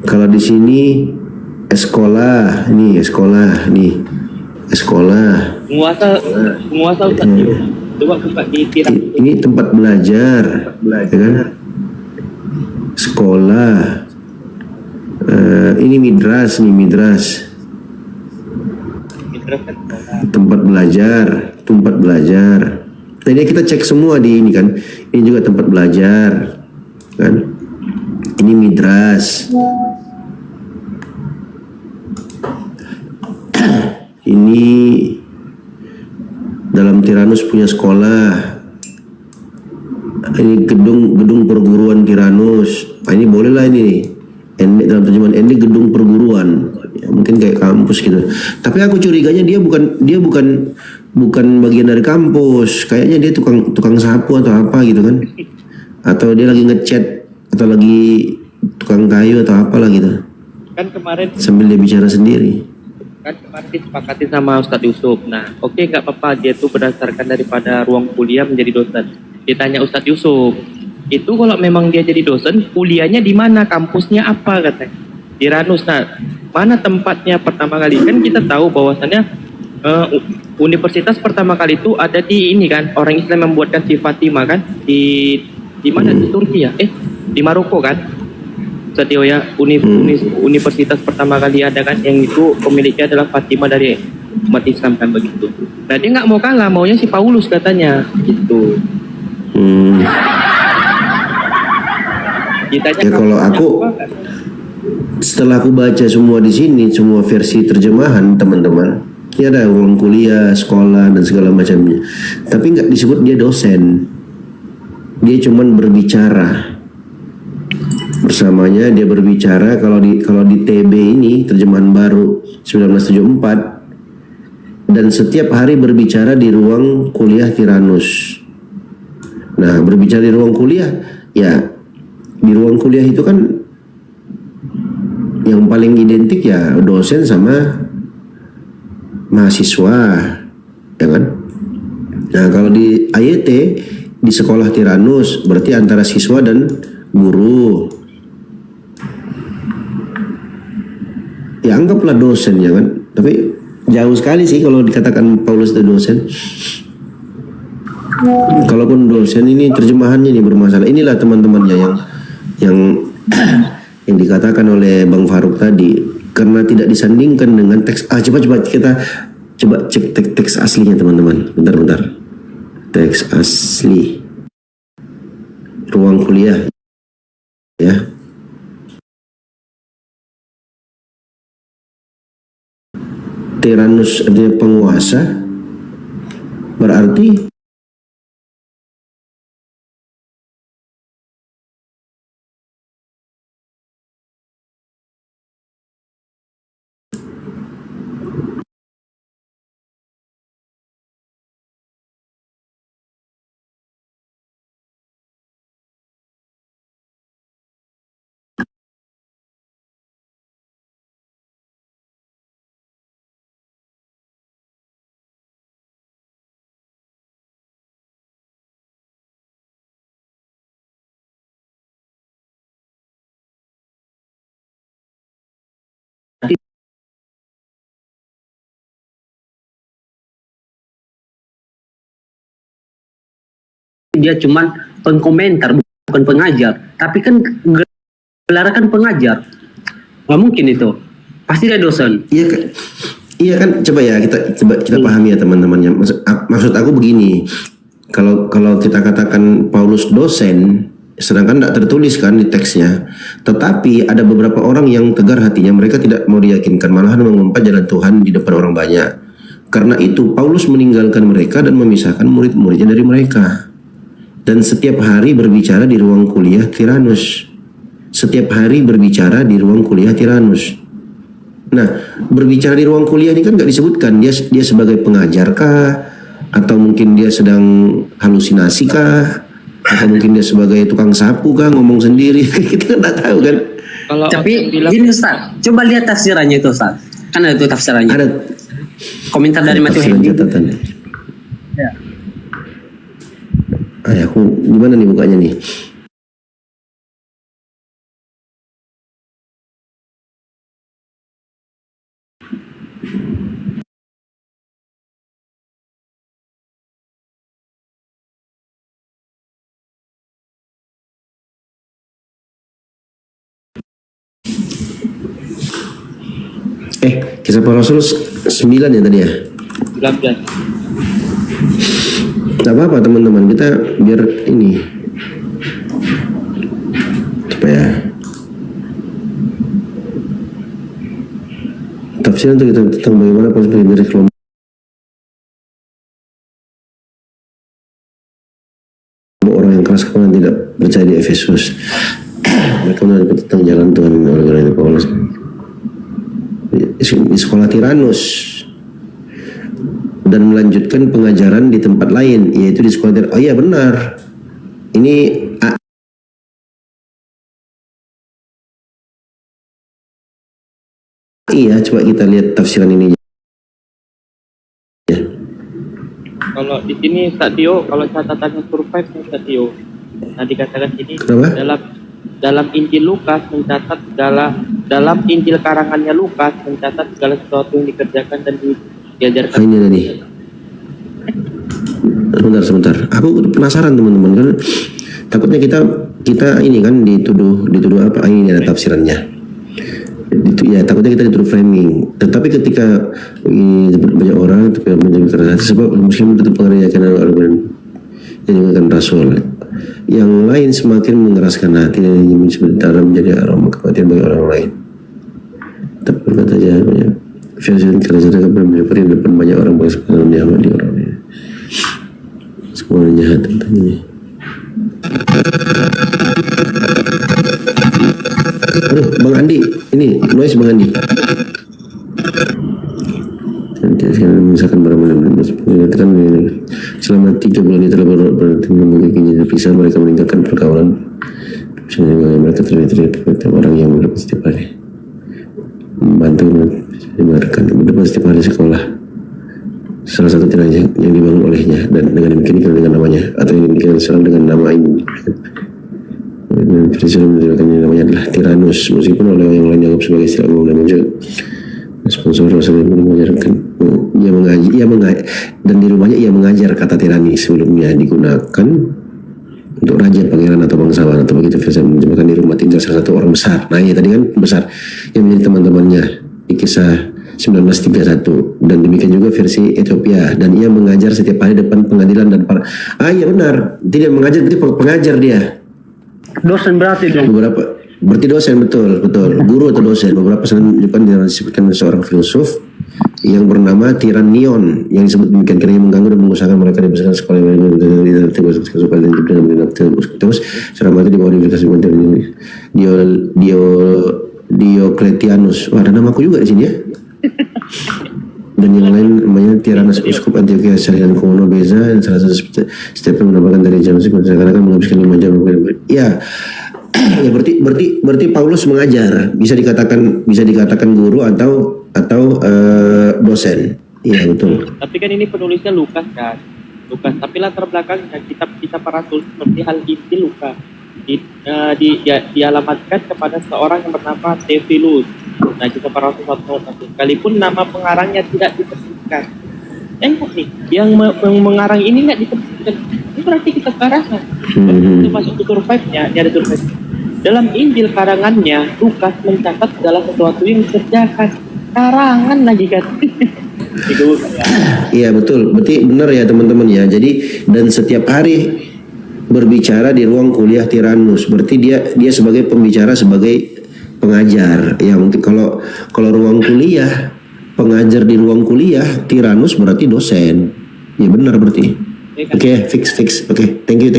Kalau di sini sekolah, nih sekolah, nih sekolah. penguasa Ustaz Tio. Coba buka di Tiranus. Ini tempat belajar, ya kan? Sekolah. Ini midras, nih midras. Tempat belajar. Tadi kita cek semua di ini kan. Ini juga tempat belajar, kan? Ini midras. Ini dalam Tiranus punya sekolah. Ini gedung perguruan Tiranus. Nah, ini boleh lah ini. Ini dalam terjemahan ini gedung perguruan. Ya, mungkin kayak kampus gitu. Tapi aku curiganya dia bukan bagian dari kampus. Kayaknya dia tukang sapu atau apa gitu kan. Atau dia lagi ngecat atau lagi tukang kayu atau apalah gitu. Kan kemarin Sambil dia bicara sendiri. disepakati sama Ustadz Yusuf. Nah, oke, nggak apa-apa, dia tuh berdasarkan daripada ruang kuliah menjadi dosen. Ditanya Ustadz Yusuf, itu kalau memang dia jadi dosen, kuliahnya di mana, kampusnya apa katanya? Tiranus. Nah, mana tempatnya pertama kali? Kan kita tahu bahwasannya universitas pertama kali itu ada di ini kan, orang Islam membuatkan di Fatima kan, di mana, di Turki ya? Di Maroko kan? Satyo ya, universitas pertama kali ada kan, yang itu pemiliknya adalah Fatima dari umat Islam kan, begitu. Nah, dia nggak mau kalah, maunya si Paulus katanya gitu. Ditanya, Ya kalau aku setelah aku baca semua di sini, semua versi terjemahan teman-teman, ini ada ruang kuliah, sekolah dan segala macamnya. Tapi nggak disebut dia dosen. Dia cuman berbicara. Bersamanya dia berbicara kalau di TB ini terjemahan baru 1974, dan setiap hari berbicara di ruang kuliah Tiranus. Nah, berbicara di ruang kuliah, ya di ruang kuliah itu kan yang paling identik ya dosen sama mahasiswa, ya kan? Nah, kalau di AYT di sekolah Tiranus berarti antara siswa dan guru. Ya anggaplah dosen, ya kan? Tapi jauh sekali sih kalau dikatakan Paulus itu dosen. Kalaupun dosen, ini terjemahannya ini bermasalah. Inilah teman-temannya yang dikatakan oleh Bang Faruk tadi, karena tidak disandingkan dengan teks. Coba kita coba cek teks aslinya teman-teman. Bentar. Teks asli ruang kuliah ya. Tiranus artinya penguasa, berarti dia cuman pengkomentar, bukan pengajar. Tapi kan gelar kan pengajar, nggak mungkin itu, pasti dia dosen. Iya kan, coba ya kita pahami ya teman-temannya. Maksud aku begini, kalau kita katakan Paulus dosen, sedangkan tidak tertulis kan di teksnya, tetapi ada beberapa orang yang tegar hatinya, mereka tidak mau diyakinkan, malahan mengumpat jalan Tuhan di depan orang banyak. Karena itu Paulus meninggalkan mereka dan memisahkan murid-muridnya dari mereka. dan setiap hari berbicara di ruang kuliah Tiranus. Setiap hari berbicara di ruang kuliah Tiranus. Nah, berbicara di ruang kuliah ini kan nggak disebutkan dia sebagai pengajar kah, atau mungkin dia sedang halusinasi kah, atau mungkin dia sebagai tukang sapu kah, ngomong sendiri. Kita kan nggak tahu kan. Kalau Tapi bilang gini Ustaz, coba lihat tafsirannya itu Ustaz. Kan ada itu tafsirannya. Ada Komentar dari Matthew tafsiran Henry. catatan. Ya. Aku gimana nih bukanya nih? Kisah para Rasul 9 ya tadi ya? 19. Gak apa-apa teman-teman, kita biar ini supaya tafsiran itu kita tentang bagaimana posisi dari kelompok orang yang keras kepala tidak percaya di Efesus. Mereka mendapat tentang jalan Tuhan oleh Paulus di sekolah Tiranus dan melanjutkan pengajaran di tempat lain, yaitu di sekolah Tiranus. Oh iya benar, ini iya, coba kita lihat tafsiran ini ya. Kalau di sini Ustaz Tio, kalau catatannya survive Ustaz Tio. Nah dikatakan sini Kenapa? dalam Injil Lukas mencatat dalam Injil karangannya Lukas mencatat segala sesuatu yang dikerjakan dan diajarkan. Ini tadi. Sebentar. Aku penasaran teman-teman, kan takutnya kita ini kan dituduh apa? Ini ada tafsirannya. Ya takutnya kita dituduh framing. Tetapi ketika ini banyak orang itu menjadi sebab Muslim tetap mengerjakan Al-Quran yang digunakan Rasul. Yang lain semakin mengeraskan hati dan ingin sebentar menjadi aroma kematian bagi orang lain. Tapi berkata aja banyak versi kerajaan kepada menyebabkan di depan banyak orang bersepakat Muhammad di orang ini. Semuanya jahat tentangnya. Aduh, Bang Andi, ini noise Bang Andi. Misalkan barang-barang mengatakan selama 3 bulan itu telah berarti memiliki bisa mereka meningkatkan pergaulan. Misalnya mereka terlihat orang yang berdapat setiap hari membantu mendengarkan berdapat setiap hari sekolah. Salah satu tiranya yang dibangun olehnya dan dengan demikian dengan namanya atau yang demikian serang dengan nama ini. Dan Presiden menjelaskan namanya adalah Tiranus, meskipun oleh yang lain dianggap sebagai istilah umum dan muncul sponsor Rasul mengajarkan ia mengajar dan di rumahnya ia mengajar kata tirani sebelumnya digunakan untuk raja, pangeran atau bangsawan atau begitu biasa menjembatkan di rumah tinggal salah satu orang besar. Nah ya tadi kan besar yang menjadi teman-temannya di kisah 1931 dan demikian juga versi Ethiopia dan ia mengajar setiap hari depan pengadilan dan para iya benar tidak mengajar berarti pengajar dia. Dosen berarti dong. Berarti dosen betul guru atau dosen. Beberapa selanjutnya disebutkan seorang filsuf yang bernama Tiranion yang disebut demikian karena mengganggu dan mengusahakan mereka dibesarkan sekolah yang terus selama itu di bawah Universitas Diocletianus. Wah, ada namaku juga di sini ya. Dan yang lain namanya Tiranas Uskup Antioquia Syarian Kono Beza dan salah satu Stephen mendapatkan dari jam sekarang menghabiskan 5 jam. Ya, ya berarti Paulus mengajar bisa dikatakan guru atau dosen. Iya betul. Tapi kan ini penulisnya Lukas kan. Tapi latar belakangnya kitab para rasul seperti hal Injil Lukas dialamatkan kepada seorang yang bernama Theophilus. Nah, kitab para rasul 1 sekalipun nama pengarangnya tidak disebutkan. Nih, yang mengarang ini nggak disebutkan. Ini berarti kitab karangan. Itu masuk ke survive-nya, ini ada survive. Dalam Injil karangannya, Lukas mencatat segala sesuatu yang dikerjakan. Karangan lagi kan. Iya betul, berarti benar ya teman-teman ya. Jadi dan setiap hari berbicara di ruang kuliah Tiranus, berarti dia sebagai pembicara, sebagai pengajar. Ya mungkin kalau ruang kuliah, pengajar di ruang kuliah Tiranus berarti dosen. Ya benar berarti. Oke, fix. Oke, thank you.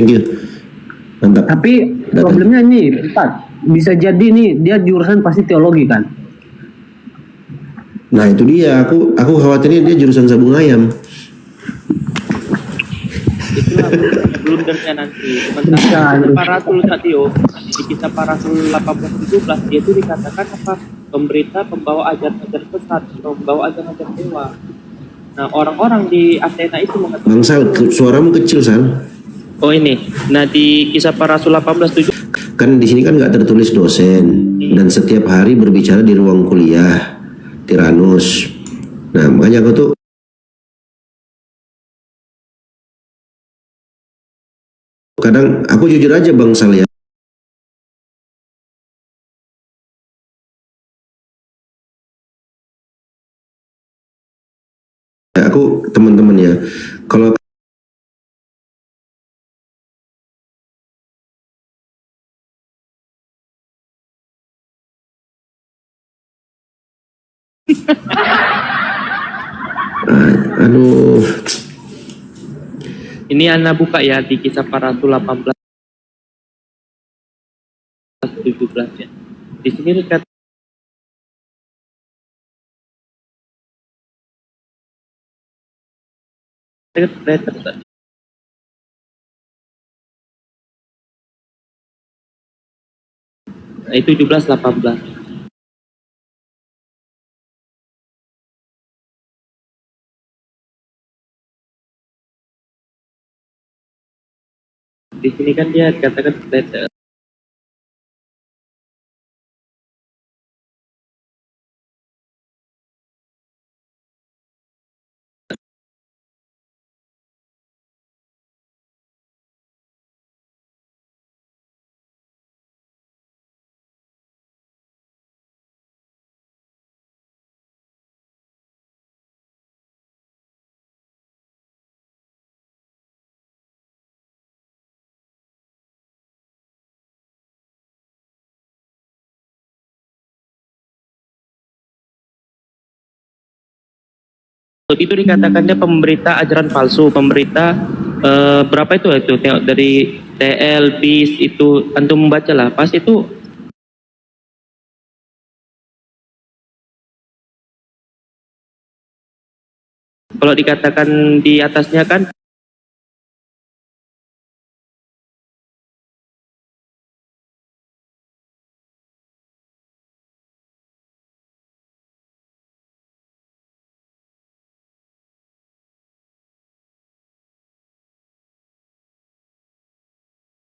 Mantap. Tapi Datang. problemnya nih, Ustaz, bisa jadi nih dia jurusan pasti teologi kan? Nah itu dia, aku khawatirnya dia jurusan sabung ayam. Itulah blundernya nanti. Sementara para rasul Satio di kisah para rasul 18-17 dia itu dikatakan apa? Pemberita pembawa ajaran-ajaran sesat, pembawa ajaran-ajaran dewa. Nah, orang-orang di Athena itu mengatakan Bang Sal, suaramu kecil Sal. oh ini. Nah, di kisah para rasul 18-17 Kan di sini kan nggak tertulis dosen dan setiap hari berbicara di ruang kuliah Tiranus. Nah makanya aku tuh kadang aku jujur aja Bang Sal ya. Aku teman-teman ya, kalau aduh, ini Anda buka ya di kisah para rasul 18-17 ya. Di sini dikatakan nah, itu 17-18. Di sini kan dia dikatakan letter. Itu dikatakannya pemberita ajaran palsu, pemberita berapa itu tengok dari TL, BIS itu antum membaca lah, pas itu kalau dikatakan di atasnya kan